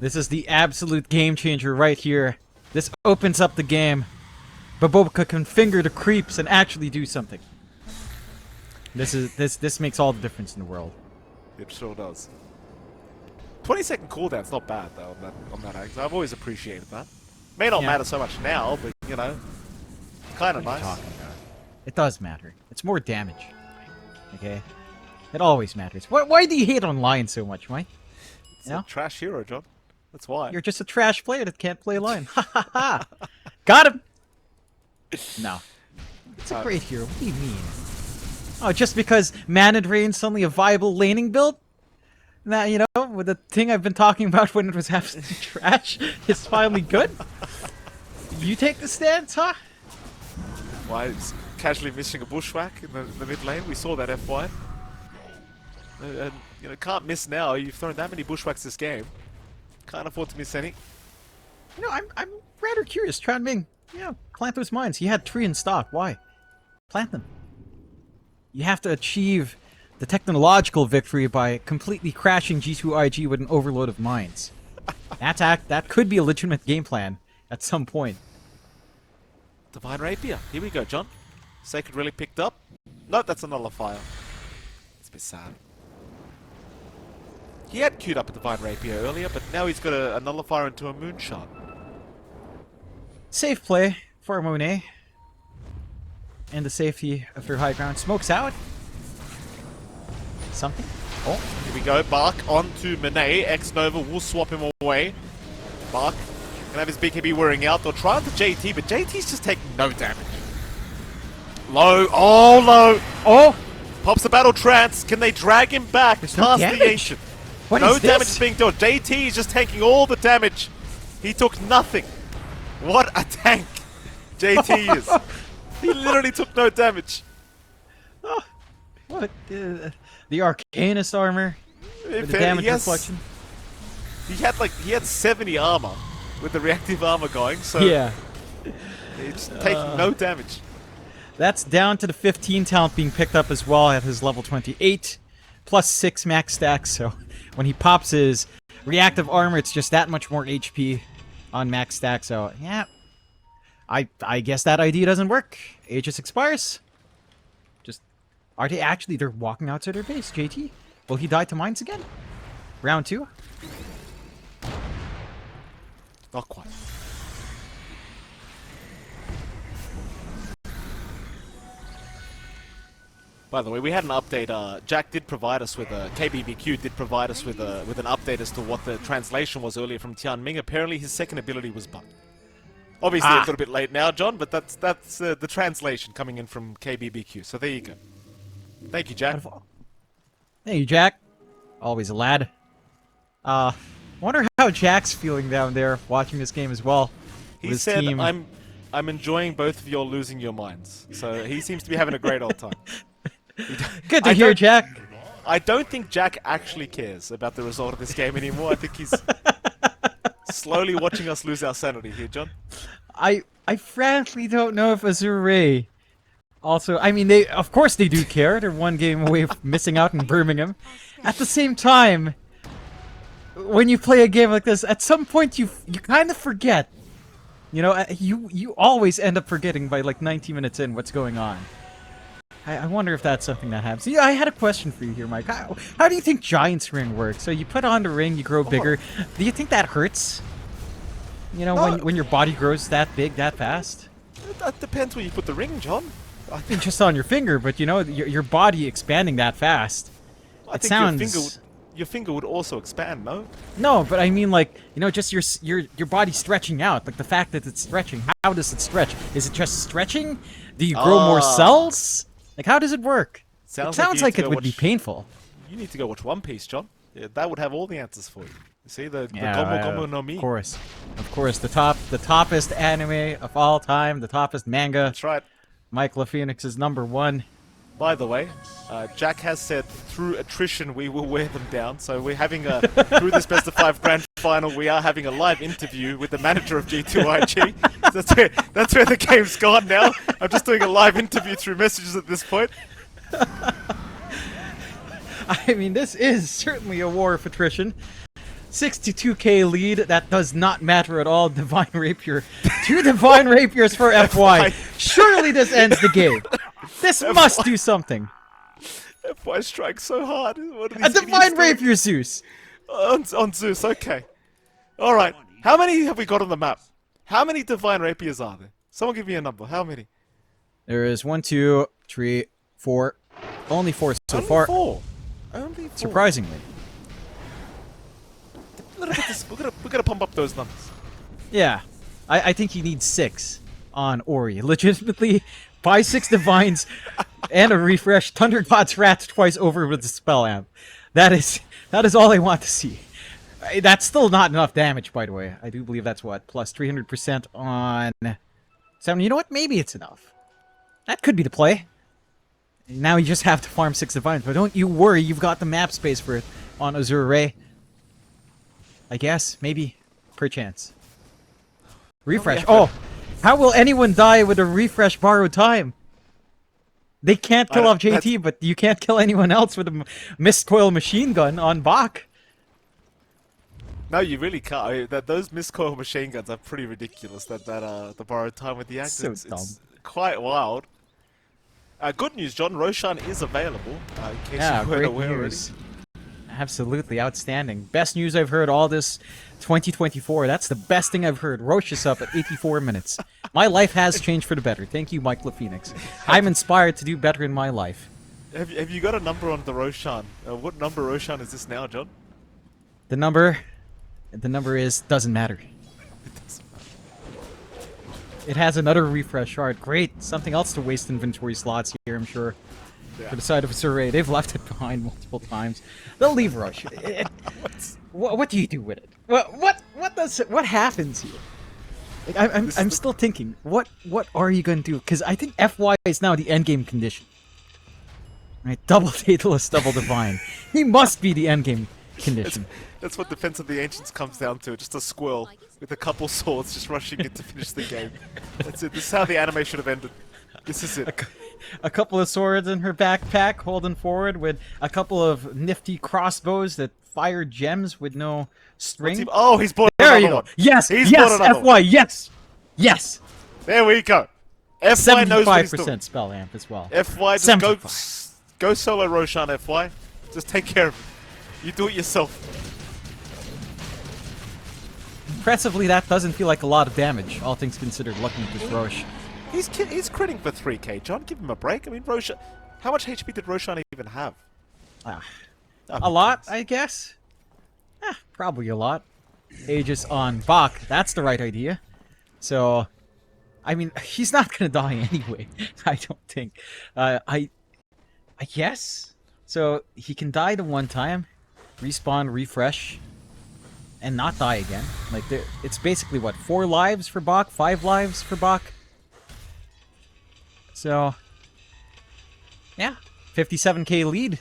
This is the absolute game changer right here. This opens up the game. Baboka can finger the creeps and actually do something. This makes all the difference in the world. It sure does. 20-second cooldown's not bad though on that axe. I've always appreciated that. May not Yeah. matter so much now, but you know, kind of What are nice. you talking about? It does matter. It's more damage. Okay? It always matters. Why do you hate on Lion so much, Mike? It's You know? a trash hero, John. That's why. You're just a trash player that can't play Lion. Ha ha ha! Got him! No. It's a great hero. What do you mean? Oh, just because Man and Rain's suddenly a viable laning build? Now, you know, with the thing I've been talking about when it was absolutely trash, is finally good? You take the stance, huh? Why is casually missing a bushwhack in the mid lane? We saw that FY. And you know, can't miss now. You've thrown that many bushwhacks this game. Can't afford to miss any. You know, I'm rather curious. Tran Ming, yeah, plant those mines. He had 3 in stock. Why? Plant them. You have to achieve the technological victory by completely crashing G2.iG with an overload of mines. That could be a legitimate game plan at some point. Divine Rapier. Here we go, John. Sacred really picked up. No, that's a nullifier. It's a bit sad. He had queued up a Divine Rapier earlier, but now he's got a nullifier into a Moonshot. Safe play for Monet. And the safety of her high ground. Smokes out. Something? Oh. Here we go. Bark onto Monet. X-Nova will swap him away. Bark can have his BKB wearing out. They'll try onto JT, but JT's just taking no damage. Low. Oh, low. Oh! Pops the battle trance. Can they drag him back There's no past damage. the Ancient? What No is damage this? is being done. JT is just taking all the damage. He took nothing. What a tank JT is. He literally took no damage. What? The Arcanist armor? In With the fair, damage he has- reflection? He had 70 armor with the reactive armor going, so Yeah. it's taking no damage. That's down to the 15 talent being picked up as well at his level 28. Plus 6 max stacks, so when he pops his reactive armor, it's just that much more HP on max stack, so yeah. I guess that idea doesn't work. Aegis expires. Just, are they actually, they're walking outside their base, JT? Will he die to mines again? Round 2? Not quite. By the way, we had an update. Jack did provide us with a KBBQ did provide us with an update as to what the translation was earlier from Tian Ming. Apparently, his second ability was bugged. Obviously, a little bit late now, John, but that's the translation coming in from KBBQ. So there you go. Thank you, Jack. Hey, Jack. Always a lad. Wonder how Jack's feeling down there watching this game as well. He with his said, team. "I'm enjoying both of you all losing your minds." So he seems to be having a great old time. Good to I hear, don't- Jack. I don't think Jack actually cares about the result of this game anymore. I think he's slowly watching us lose our sanity here, John. I frankly don't know if Azure also, I mean, of course they do care. They're one game away from missing out in Birmingham. At the same time, when you play a game like this, at some point you kind of forget. You know, you always end up forgetting by like 90 minutes in what's going on. I wonder if that's something that happens. Yeah, I had a question for you here, Mike. How do you think Giant's Ring works? So you put on the ring, you grow bigger. Do you think that hurts? You know, No. when your body grows that big, that fast? That depends where you put the ring, John. I think, Just on your finger, but you know, your body expanding that fast. I It think sounds... your finger would also expand, no? No, but I mean, like, you know, just your body stretching out. Like the fact that it's stretching. How does it stretch? Is it just stretching? Do you grow more cells? Like, how does it work? Sounds it sounds like you need it to would be watch- painful. You need to go watch One Piece, John. Yeah, that would have all the answers for you. You see, the Yeah, Gomu Gomu no Mi. Of course, the toppest anime of all time, the toppest manga. That's right. Mike LaPhoenix is #1. By the way, Jack has said through attrition we will wear them down. So we're having through this best of 5 grand final, we are having a live interview with the manager of G2.iG That's where the game's gone now. I'm just doing a live interview through messages at this point. I mean, this is certainly a war of attrition. 62k lead, that does not matter at all. Divine Rapier. 2 Divine Rapiers for FY. Surely this ends the game. This must do something. FY strikes so hard. What are A these Divine idiots doing? Rapier, Zeus. On Zeus, okay. Alright, how many have we got on the map? How many Divine Rapiers are there? Someone give me a number, how many? There is 1, 2, 3, 4. Only 4 so Only far. 4. Only 4. Surprisingly. We're gonna pump up those numbers. Yeah. I think you need 6 on Ori. Legitimately, buy 6 Divines and a refresh. Thunder God's Rats twice over with the spell amp. That is all I want to see. That's still not enough damage, by the way. I do believe that's what? Plus 300% on 7. You know what? Maybe it's enough. That could be the play. Now you just have to farm 6 Divines, but don't you worry, you've got the map space for it on Azure Ray. I guess, maybe, perchance. Refresh. Oh, how will anyone die with a refresh borrowed time? They can't kill off JT, but you can't kill anyone else with a mist coil machine gun on Bach. No, you really can't. Those miscoil machine guns are pretty ridiculous. The borrowed time with the act. So it's dumb. quite wild. Good news, John. Roshan is available. In case Yeah, you weren't great aware news. Absolutely outstanding. Best news I've heard all this 2024. That's the best thing I've heard. Roche is up at 84 minutes. My life has changed for the better. Thank you, Mike LaPhoenix. I'm inspired to do better in my life. Have you got a number on the Roshan? What number Roshan is this now, John? The number is doesn't matter. It has another refresh shard. Great. Something else to waste inventory slots here, I'm sure. Yeah. For the side of Surrey, they've left it behind multiple times. They'll leave Rush. What do you do with it? What happens here? Like, I'm still thinking. What are you going to do? Because I think FY is now the endgame condition. Right, double Daedalus, double Divine. He must be the endgame condition. That's what Defense of the Ancients comes down to. Just a squirrel with a couple swords just rushing in to finish the game. That's it. This is how the anime should have ended. This is it. A couple of swords in her backpack, holding forward with a couple of nifty crossbows that fire gems with no string. Oh, he's bought There another you go. one. Yes, He's yes, bought another FY, one. yes, yes. There we go. FY knows what he's doing. 75% spell amp as well. FY, just 75. go solo Roshan, FY. Just take care of it. You do it yourself. Impressively, that doesn't feel like a lot of damage, all things considered, looking at this Roche. He's critting for 3k, John. Give him a break. I mean, Roshan... How much HP did Roshan even have? A lot, I guess? Probably a lot. Aegis on Bach, that's the right idea. So, I mean, he's not gonna die anyway, I don't think. I guess? So, he can die the one time, respawn, refresh, and not die again. Like, it's basically, what, 4 lives for Bach? 5 lives for Bach? So, yeah, 57k lead.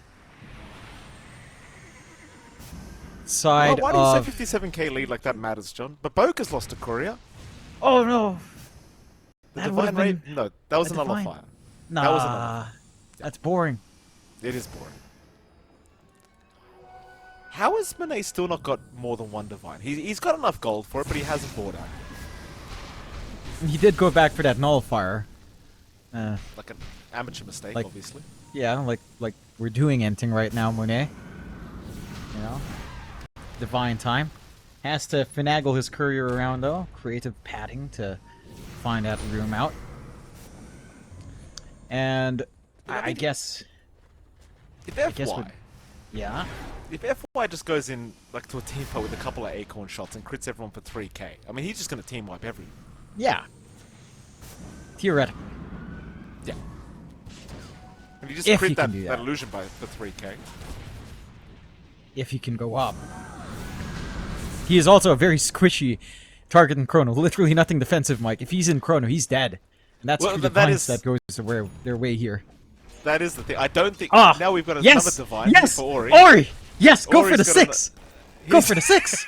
Side Why do of... you say 57k lead like that matters, John? But Boker's lost to Courier. Oh no! The That Divine would've been Raid... No, that was a a Divine. nullifier. Nah, That was a nullifier. that's boring. It is boring. How has Monet still not got more than one Divine? He's got enough gold for it, but he hasn't bought out. He did go back for that nullifier. Like an amateur mistake, Like- obviously. Yeah, like we're doing anything right now, Monet. You know, Divine time. Has to finagle his courier around though. Creative padding to find that room out. And I guess, If guess FY... we- yeah. If FY just goes in like to a team fight with a couple of acorn shots and crits everyone for 3k, I mean, he's just going to team wipe everyone. Yeah. Theoretically. Yeah. And he just If crit he can that, do that that. illusion by for 3k. If he can go up. He is also a very squishy target in Chrono. Literally nothing defensive, Mike. If he's in Chrono, he's dead. And that's Well, the that Divines is- that goes their way here. That is the thing. I don't think... Ah, now we've got another yes, Divine yes, for Ori. Ori! Yes, go for Ori's the got 6! Go for the 6!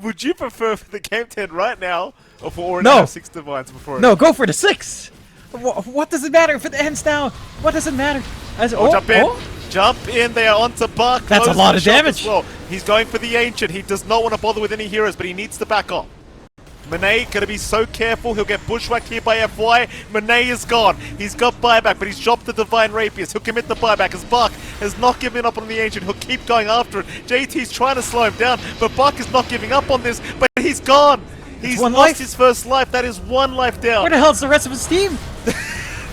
Would you prefer for the game to end right now, Or for already No. have 6 divines before No, go for the 6! What does it matter if it ends now? What does it matter? Jump in! Jump in there onto Buck. That's a Close lot the of shop damage. as well. He's going for the Ancient. He does not want to bother with any heroes, but he needs to back off. Monet gonna be so careful. He'll get bushwhacked here by FY. Monet is gone. He's got buyback, but he's dropped the Divine Rapiers. He'll commit the buyback as Buck has not given up on the Ancient. He'll keep going after it. JT's trying to slow him down, but Buck is not giving up on this. But he's gone. He's one lost life. his first life. That is 1 life down. Where the hell's the rest of his team?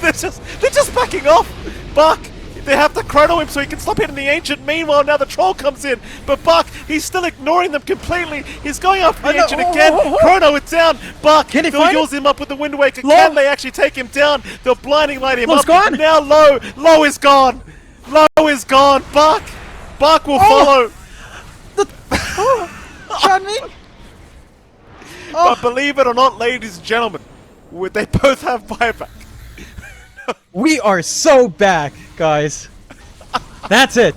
they're just backing off. Buck, they have to chrono him so he can stop hitting the Ancient. Meanwhile, now the Troll comes in. But Buck, he's still ignoring them completely. He's going after the Ancient again. Chrono it down. Buck, Can he they'll find use him up with the Wind Waker. Low. Can they actually take him down? They'll blinding light him Low's up. gone. Now Low. Low is gone. Low is gone. Buck will follow. Shot me? But believe it or not, ladies and gentlemen, they both have buyback. We are so back, guys. That's it.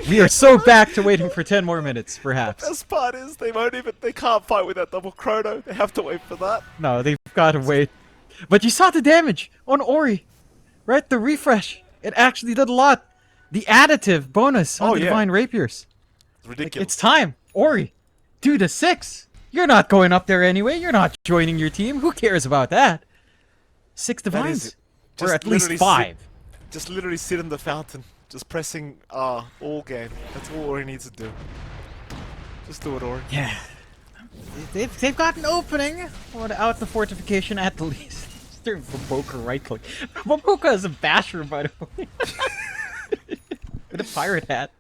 We are so back to waiting for 10 more minutes, perhaps. Best part is they can't fight with that double chrono. They have to wait for that. No, they've got to wait. But you saw the damage on Ori, right? The refresh. It actually did a lot. The additive bonus on the Divine Rapiers. It's ridiculous. It's time. Ori, 2 to 6. You're not going up there anyway. You're not joining your team. Who cares about that? 6 divines. Or at least 5. Just literally sit in the fountain. Just pressing R all game. That's all Ori needs to do. Just do it, Ori. Yeah. They've got an opening without the fortification at the least. They're Vaboka right click. Vaboka is a basher, by the way. With a pirate hat.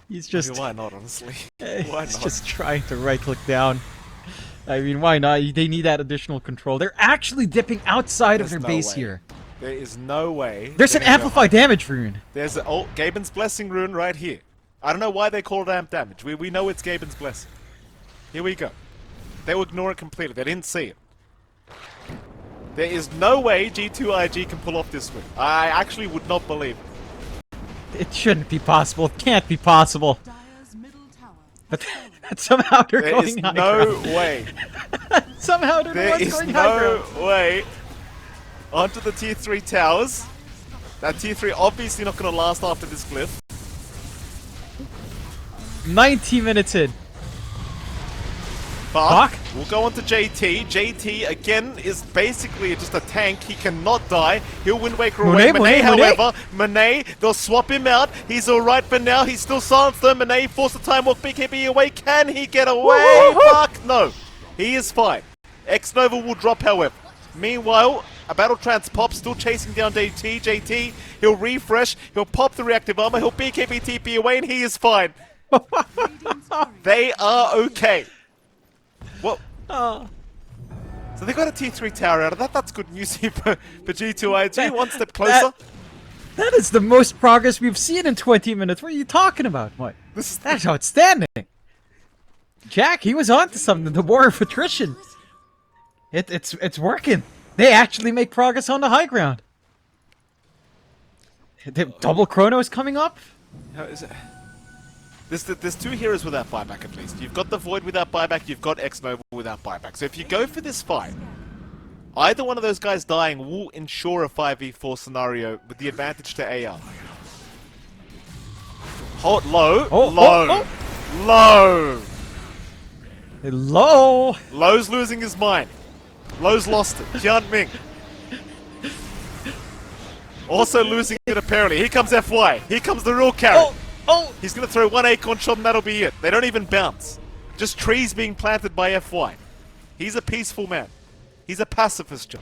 He's just... I mean, why not, honestly? Why He's not? just trying to right click down. I mean, why not? They need that additional control. They're actually dipping outside of their base here. There is no way. There's an amplified damage rune. There's a Gaben's Blessing rune right here. I don't know why they call it amp damage. We know it's Gaben's Blessing. Here we go. They will ignore it completely. They didn't see it. There is no way G2.iG can pull off this win. I actually would not believe it. It shouldn't be possible. It can't be possible. Dire's middle tower. But somehow they're There going is high no ground. way. Somehow they're the There ones is going high no ground. way. Onto the tier 3 towers. That tier 3 obviously not going to last after this glyph. 90 minutes in. But Fuck. we'll go on to JT. JT, again, is basically just a tank. He cannot die. He'll Wind Waker away. Monet, However, Monet, they'll swap him out. He's alright for now. He's still silenced though. Monet forced the time walk. BKB away. Can he get away? Fuck, no. He is fine. X-Nova will drop, however. Meanwhile, a Battle Trance pop, still chasing down JT. JT, he'll refresh. He'll pop the reactive armor. He'll BKB TP away, and he is fine. Radiant's courier. They are okay. What? Oh. So they got a tier 3 tower out of that. That's good news here for G2.iG. That- One step closer. That is the most progress we've seen in 20 minutes. What are you talking about, Mike? That's outstanding. Jack, he was onto something. The war of attrition. It's working. They actually make progress on the high ground. The double chrono is coming up. How is it? There's 2 heroes without buyback at least. You've got the Void without buyback, you've got X-Nova without buyback. So if you go for this fight, either one of those guys dying will ensure a 5v4 scenario with the advantage to AR. Hold low, low, low. Hello. Low's losing his mind. Low's lost it. Jian Ming. Also losing it apparently. Here comes FY. Here comes the real carry. Oh. He's going to throw 1 acorn shot and that'll be it. They don't even bounce. Just trees being planted by FY. He's a peaceful man. He's a pacifist, John.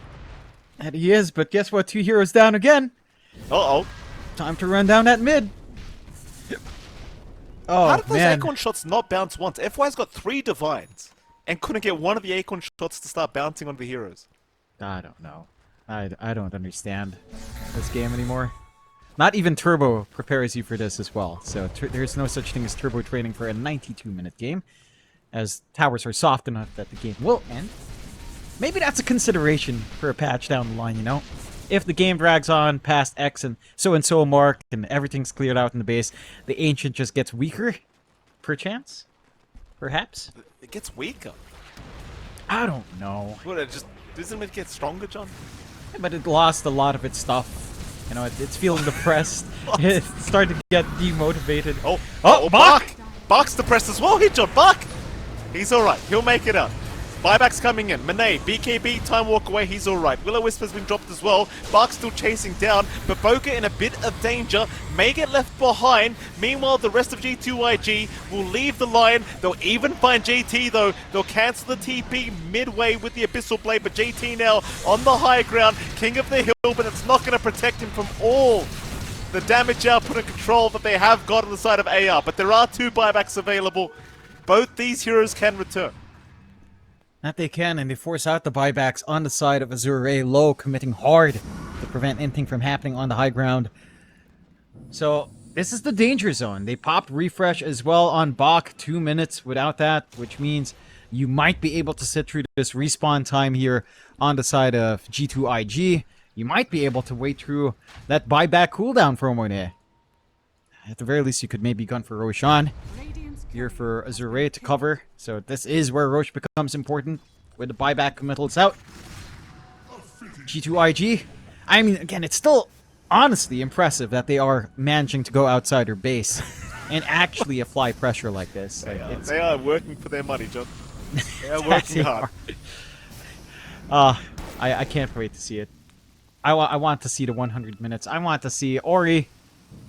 And he is, but guess what? 2 heroes down again. Uh-oh. Time to run down that mid. Oh, How did those man. acorn shots not bounce once? FY's got 3 divines and couldn't get one of the acorn shots to start bouncing on the heroes. I don't know. I don't understand this game anymore. Not even Turbo prepares you for this as well. So there's no such thing as Turbo training for a 92-minute game, as towers are soft enough that the game will end. Maybe that's a consideration for a patch down the line, you know? If the game drags on past X and so mark and everything's cleared out in the base, the Ancient just gets weaker? Perchance? Perhaps? It gets weaker. I don't know. What, it just doesn't it get stronger, John? But it lost a lot of its stuff. You know, it's feeling depressed. It's starting to get demotivated. Oh, Bach! Bach's depressed as well. Hit John. Bach! He's alright. He'll make it out. Buyback's coming in. Monet, BKB, time walk away. He's alright. Will-O-Wisper's been dropped as well. Bach's still chasing down, but Boca in a bit of danger. May get left behind. Meanwhile, the rest of G2.iG will leave the line. They'll even find JT though. They'll cancel the TP midway with the Abyssal Blade, but JT now on the high ground. King of the hill, but it's not going to protect him from all the damage output and control that they have got on the side of AR. But there are 2 buybacks available. Both these heroes can return. That they can, and they force out the buybacks on the side of Azure low, committing hard to prevent anything from happening on the high ground. So, this is the danger zone. They popped refresh as well on Bach, 2 minutes without that, which means you might be able to sit through this respawn time here on the side of G2.iG. You might be able to wait through that buyback cooldown for Monet. At the very least, you could maybe gun for Roshan. Here for Azure to cover. So this is where Roche becomes important with the buyback committals out. G2.iG. I mean, again, it's still honestly impressive that they are managing to go outside their base and actually apply pressure like this. They are working for their money, John. They are working hard. I can't wait to see it. I want to see the 100 minutes. I want to see Ori.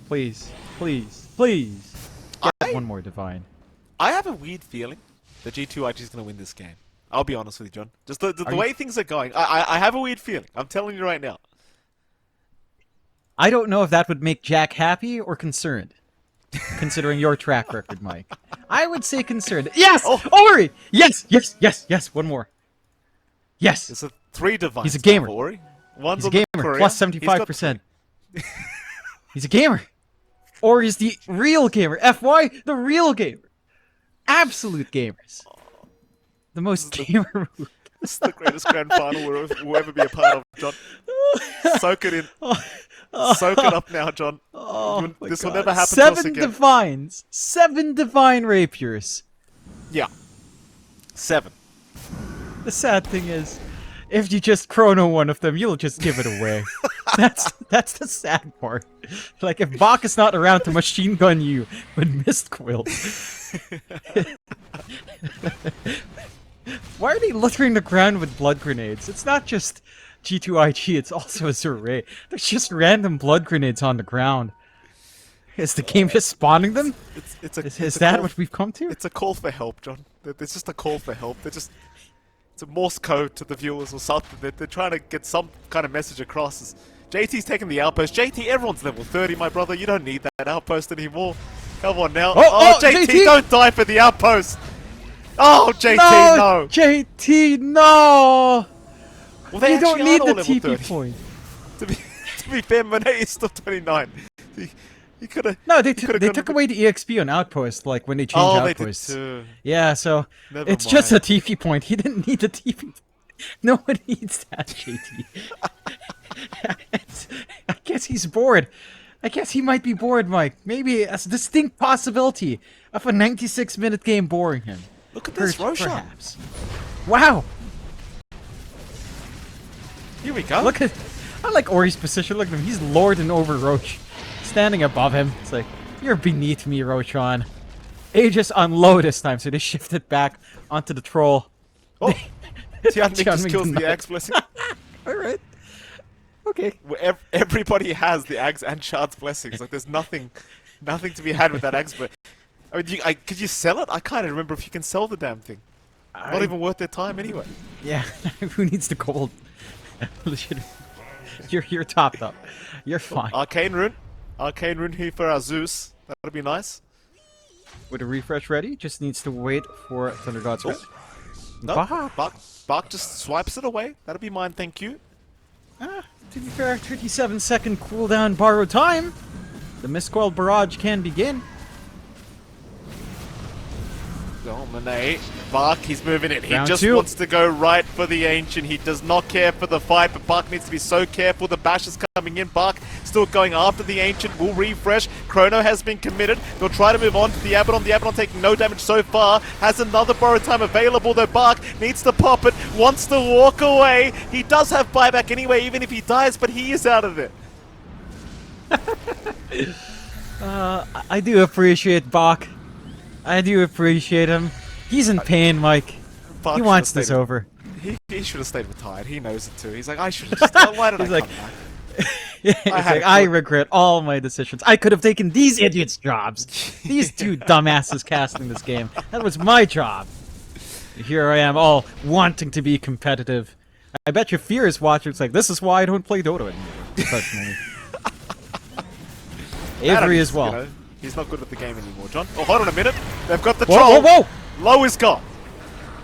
Please, please, please. Get one more divine. I have a weird feeling that G2.iG is going to win this game. I'll be honest with you, John. Just the way things are going. I have a weird feeling. I'm telling you right now. I don't know if that would make Jack happy or concerned, considering your track record, Mike. I would say concerned. Yes! Oh. Ori! Yes, yes, yes, yes. One more. Yes. It's a 3 divine. He's a gamer. Ori. One's He's a gamer. Plus 75%. He's a gamer. Ori's the real gamer. FY, the real gamer. Absolute gamers. The most gamer move. This is the greatest grand final we'll ever be a part of, John. Soak it in. Soak it up now, John. This will never happen to us again. 7 divines. 7 divine rapiers. Yeah. 7. The sad thing is, if you just chrono one of them, you'll just give it away. That's the sad part. Like, if Bach is not around to machine gun you with Mist Quill. Why are they littering the ground with blood grenades? It's not just G2.iG, it's also Azure. There's just random blood grenades on the ground. Is the game just spawning them? Is that what we've come to? It's a call for help, John. It's just a call for help. It's a Morse code to the viewers or something. They're trying to get some kind of message across. JT's taking the outpost. JT, everyone's level 30, my brother. You don't need that outpost anymore. Come on now. Oh, JT, don't die for the outpost. Oh, JT, no. JT, no. Well, you don't need the TP point. To be fair, Monet is still 29. He could have. No, they took away the EXP on outpost, like when they changed outposts. They did too. Yeah, so it's just a TP point. He didn't need the TP. No one needs that, JT. I guess he's bored. I guess he might be bored, Mike. Maybe a distinct possibility of a 96-minute game boring him. Look at this, Roshan. Perhaps. Wow. Here we go. Look at. I like Ori's position. Look at him. He's lording over Roche. Standing above him. It's like, you're beneath me, Roshan. Aegis on low this time, so they shifted back onto the troll. Oh! Tianming just kills the Axe Blessing. Alright. Okay. Everybody has the Axe and Shard's Blessings. Like, there's nothing to be had with that Axe, but... I mean, could you sell it? I can't remember if you can sell the damn thing. Not even worth their time anyway. Yeah, who needs the gold? You're topped up. You're fine. Arcane Rune here for our Zeus. That'll be nice. With a refresh ready, just needs to wait for Thunder God's Wrath. No, Bach just swipes it away. That'll be mine, thank you. To be fair, 37-second cooldown borrowed time. The Mistcoil barrage can begin. Dominate. Bach, he's moving it. He Round just 2. wants to go right for the Ancient. He does not care for the fight, but Bach needs to be so careful. The bash is coming in. Bach still going after the Ancient, will refresh. Chrono has been committed. They'll try to move on to the Abaddon. The Abaddon taking no damage so far. Has another borrow time available, though Bark needs to pop it, wants to walk away. He does have buyback anyway, even if he dies, but he is out of it. I do appreciate Bach. I do appreciate him. He's in pain, Mike. Bark He should wants have this stayed- over. He should have stayed retired. He knows it too. He's like, I should have just. Why did He's I like, come back? It's had like, a I good- regret all my decisions. I could have taken these idiots' jobs. These two dumbasses casting this game. That was my job. Here I am, all wanting to be competitive. I bet your Fear's watchers like, this is why I don't play Dota anymore, professionally. Adam, Avery as well. you know, he's not good at the game anymore, John. Oh, hold on a minute. They've got the Whoa, troll. whoa, whoa! Low is gone.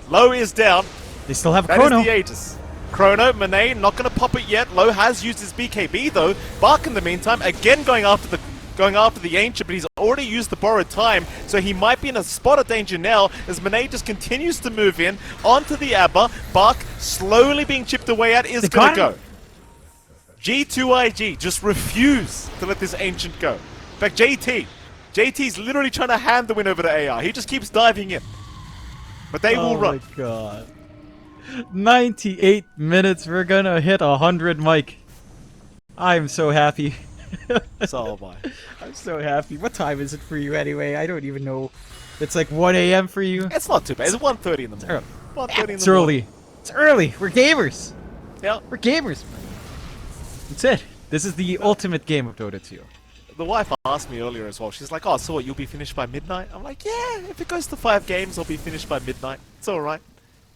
Low is down. They still have That Chrono. is the Aegis. Chrono, Monet, not going to pop it yet. Low has used his BKB though. Bark in the meantime, again going after the Ancient, but he's already used the borrowed time, so he might be in a spot of danger now as Monet just continues to move in onto the Abba. Bark slowly being chipped away at is going to go. G2.iG just refuse to let this Ancient go. In fact, JT's literally trying to hand the win over to AI. He just keeps diving in. But they will run. Oh my god. 98 minutes, we're gonna hit 100, Mike. I'm so happy. So am I. I'm so happy. What time is it for you anyway? I don't even know. It's like 1 a.m. for you? It's not too bad. It's 1:30 in the morning. 1:30 in the It's morning. early. It's early. We're gamers. Yeah. We're gamers. That's it. This is the ultimate game of Dota 2. The wife asked me earlier as well. She's like, "Oh, so what? You'll be finished by midnight?" I'm like, "Yeah. If it goes to 5 games, I'll be finished by midnight. It's all right."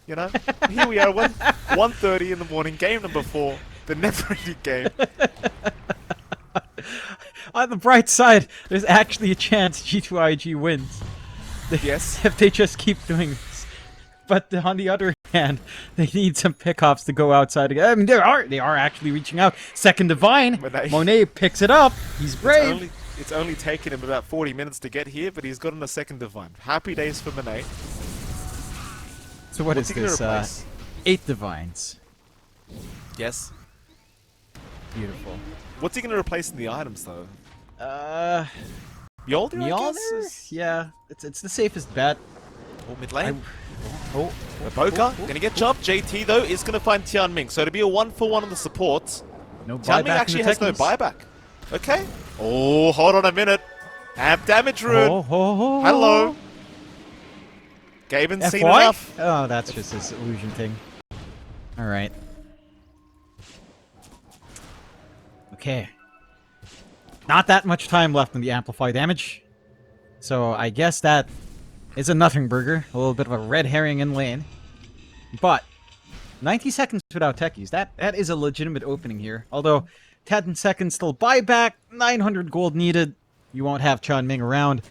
You know. Here we are, 1:30 in the morning. Game number 4. The never-ending game. On the bright side, there's actually a chance G2IG wins. Yes. If they just keep doing this. But on the other hand, they need some pickoffs to go outside again. I mean, they are actually reaching out. Second Divine. Monet picks it up. He's brave. It's only taken him about 40 minutes to get here, but he's gotten a second Divine. Happy days for Monet. So what What's is he gonna this? replace? 8 Divines. Yes. Beautiful. What's he going to replace in the items, though? Mjolnir, I Mjolnir? guess? Yeah, it's the safest bet. Or mid lane? Oh, Boka, gonna get jumped. JT, though, is gonna find Tianming. So it'll be a 1-for-1 on the supports. no Tianming buyback actually in the has no techies. buyback. Okay. Oh, hold on a minute. Amp damage rune. Oh. Hello. Gaben's seen FY? enough. Oh, that's just this illusion thing. Alright. Okay. Not that much time left in the amplify damage. So I guess that is a nothing burger. A little bit of a red herring in lane. But 90 seconds without techies. That is a legitimate opening here. Although 10 seconds till buyback, 900 gold needed. You won't have Chan Ming around.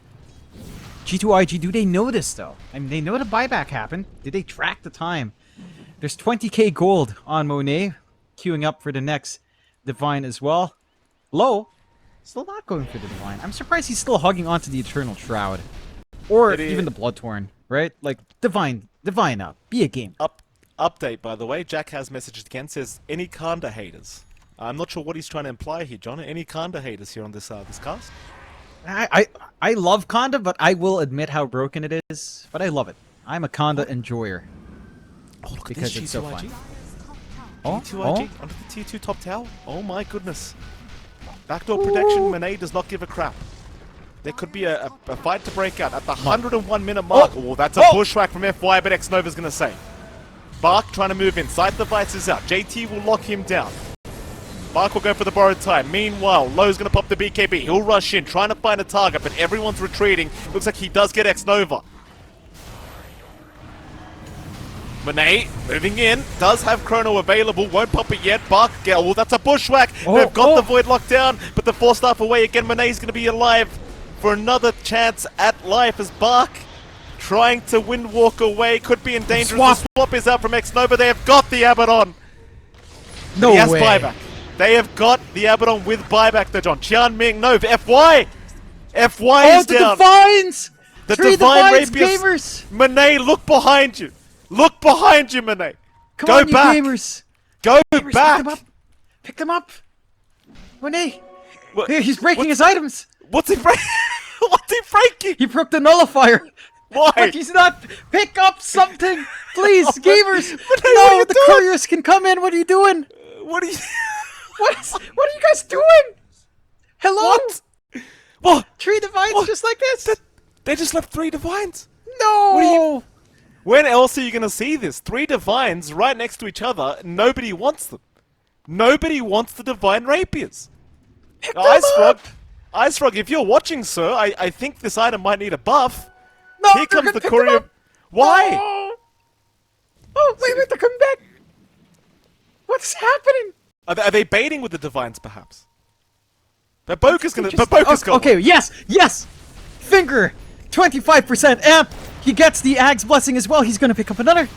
G2IG, do they know this though? I mean, they know the buyback happened. Did they track the time? There's 20k gold on Monet, queuing up for the next Divine as well. Low, still not going for the Divine. I'm surprised he's still hugging onto the Eternal Shroud. Or even the Bloodthorn, right? Like, Divine up. Be a game. Update, by the way. Jack has messaged again, says, any Kanda haters? I'm not sure what he's trying to imply here, John. Any Kanda haters here on this cast? I love Conda, but I will admit how broken it is. But I love it. I'm a Conda enjoyer. Oh, look Because at it's this, so G2IG. fun. Oh, G2IG onto the T2 top tower. Oh my goodness. Backdoor protection, Monet does not give a crap. There could be a fight to break out at the 101-minute mark. Oh, that's a bushwhack from FY, but X-Nova's going to save. Bark trying to move in. Sight device is out. JT will lock him down. Bark will go for the borrowed time. Meanwhile, Low's going to pop the BKB. He'll rush in, trying to find a target, but everyone's retreating. Looks like he does get X-Nova. Monet moving in, does have Chrono available, won't pop it yet. Bark, well, that's a bushwhack. They've got the Void locked down, but the Force Staff away again. Monet's going to be alive for another chance at life as Bark trying to wind walk away. Could be in danger. The swap is out from X-Nova. They have got the Abaddon. No he has way. buyback. They have got the Abaddon with buyback, though, John. Tianming, no, FY! FY is the down. Divines! The Three Divine Divines, Rapier. gamers! Monet, look behind you. Look behind you, Monet. Come Go on, back. you gamers! Go Gamers, back. Pick them up! Pick them up! Monet! What? He's breaking his items. What's he breaking? What's he breaking? He broke the nullifier. Why? But he's not. Pick up something, please, gamers. what are No, you the doing? couriers can come in. What are you doing? What are you? What are you guys doing? Hello? What? What? 3 divines What? just like this? They just left 3 divines. No. What are you? When else are you gonna see this? 3 divines right next to each other. Nobody wants them. Nobody wants the divine rapiers. Ice Frog, if you're watching, sir, I think this item might need a buff. No, Here comes the courier. Why? Oh, wait, they're coming back. What's happening? Are they baiting with the divines, perhaps? Baboka's gonna. Baboka's gone. Okay, yes. Finger, 25% amp. He gets the Ag's blessing as well. He's gonna pick up another.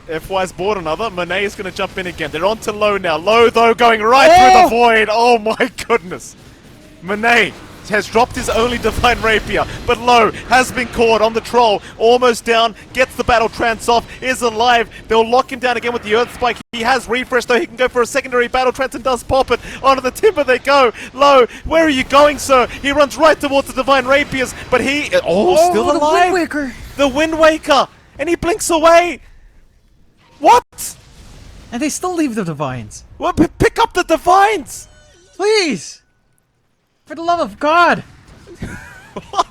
FY's bought another. Monet is gonna jump in again. They're on to Low now. Low, though, going right through the void. Oh my goodness. Monet has dropped his only divine rapier, but Low has been caught on the troll, almost down, gets the battle trance off, is alive. They'll lock him down again with the earth spike. He has refresh, though. He can go for a secondary battle trance and does pop it. Onto the timber they go. Low, where are you going, sir? He runs right towards the divine rapiers, but he still alive. The Wind Waker. The Wind Waker, and he blinks away. What? And they still leave the divines. Well, pick up the divines. Please. For the love of God!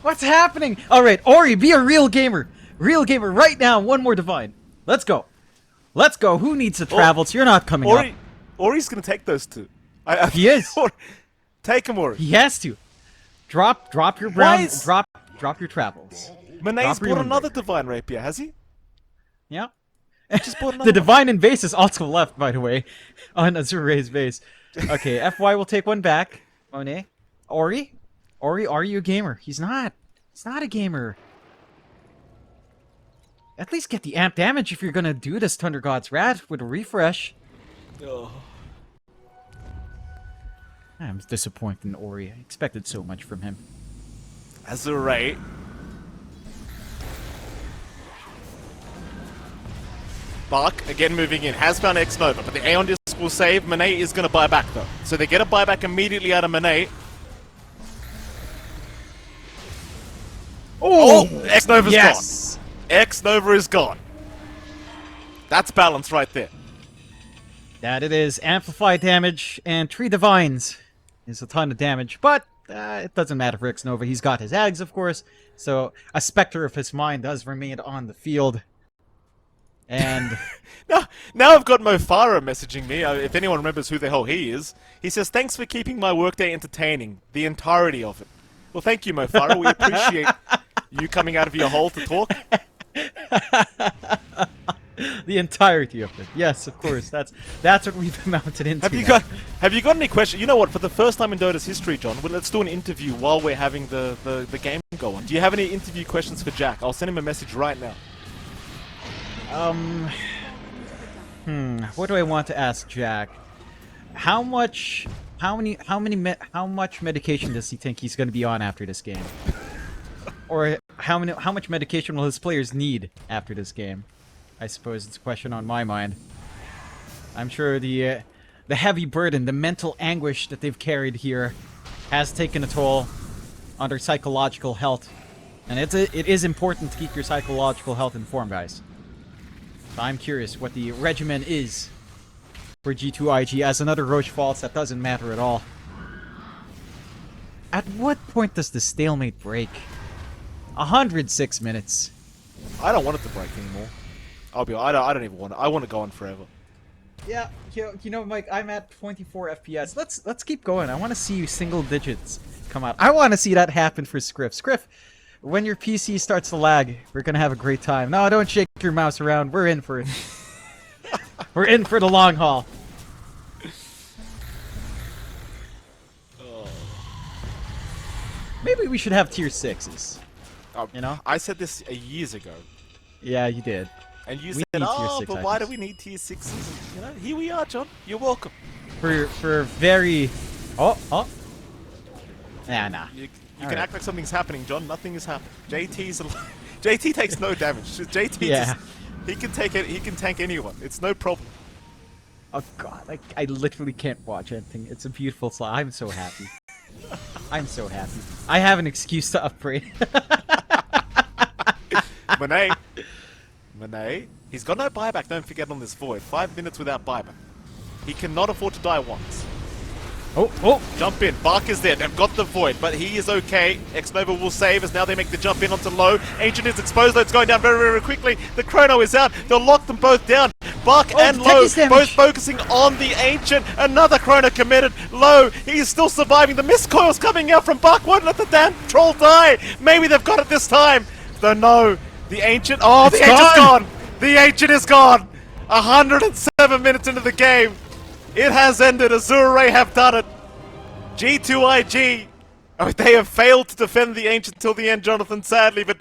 What's happening? Alright, Ori, be a real gamer! Real gamer right now, 1 more divine. Let's go. Let's go. Who needs the travels? You're not coming up. Ori's gonna take those 2. He is. Take him, Ori. He has to. Drop your brown. Drop your travels. Monet's Drop your bought another Windbreaker. divine rapier, has he? Yeah. Just bought another The divine in base is also left, by the way, on Azure's base. Okay, FY will take 1 back. Monet. Ori, are you a gamer? He's not. He's not a gamer. At least get the amp damage if you're gonna do this Thunder God's Wrath with a refresh. Oh. I'm disappointed in Ori. I expected so much from him. Azure. Bark, again moving in, has found X Nova, but the Aeon Disc will save. Monet is going to buy back, though. So they get a buyback immediately out of Monet. Oh! X Nova's gone. X Nova is gone. That's balance right there. That it is. Amplified damage and 3 divines is a ton of damage, but it doesn't matter for X Nova. He's got his Ags, of course, so a specter of his mind does remain on the field. And now I've got Mofara messaging me. If anyone remembers who the hell he is, he says, "Thanks for keeping my workday entertaining, the entirety of it." Well, thank you, Mofara. We appreciate you coming out of your hole to talk. the entirety of it. Yes, of course. That's what we've mounted into. Have you got any questions? You know what? For the first time in Dota's history, John, let's do an interview while we're having the game go on. Do you have any interview questions for Jack? I'll send him a message right now. What do I want to ask Jack? How much medication does he think he's going to be on after this game? Or how much medication will his players need after this game? I suppose it's a question on my mind. I'm sure the heavy burden, the mental anguish that they've carried here has taken a toll on their psychological health. And it is important to keep your psychological health informed, guys. So I'm curious what the regimen is for G2.iG. As another Roche falls, that doesn't matter at all. At what point does the stalemate break? 106 minutes. I don't want it to break anymore. I don't even want it. I want to go on forever. Yeah, you know, Mike, I'm at 24 FPS. Let's keep going. I want to see single digits come out. I want to see that happen for Scriff. Scriff, when your PC starts to lag, we're gonna have a great time. No, don't shake your mouse around. We're in for it. We're in for the long haul. Maybe we should have tier 6s. You know? I said this years ago. Yeah, you did. And you We said, need tier oh, 6 but why do items. we need tier 6s? You know, here we are, John. You're welcome. For very... Oh. Nah. You All can right. act like something's happening, John. Nothing is happening. JT's JT takes no damage. JT Yeah. he can take it. He can tank anyone. It's no problem. Oh god, I literally can't watch anything. It's a beautiful slide. I'm so happy. I'm so happy. I have an excuse to upgrade. Monet, he's got no buyback, don't forget, on this void. 5 minutes without buyback. He cannot afford to die once. Oh. Jump in. Bark is there. They've got the void, but he is okay. X-Nova will save as now they make the jump in onto low. Ancient is exposed, though it's going down very, very quickly. The Chrono is out. They'll lock them both down. Bark and the Low Techies damage. both focusing on the Ancient. Another Chrono committed. Low, he's still surviving. The mist coil's coming out from Bark. Won't let the damn troll die. Maybe they've got it this time. Though no, the Ancient. Oh, the Ancient's gone. The Ancient is gone. 107 minutes into the game. It has ended. Azure have done it. G2.iG. Oh, they have failed to defend the Ancient till the end, Jonathan, sadly, but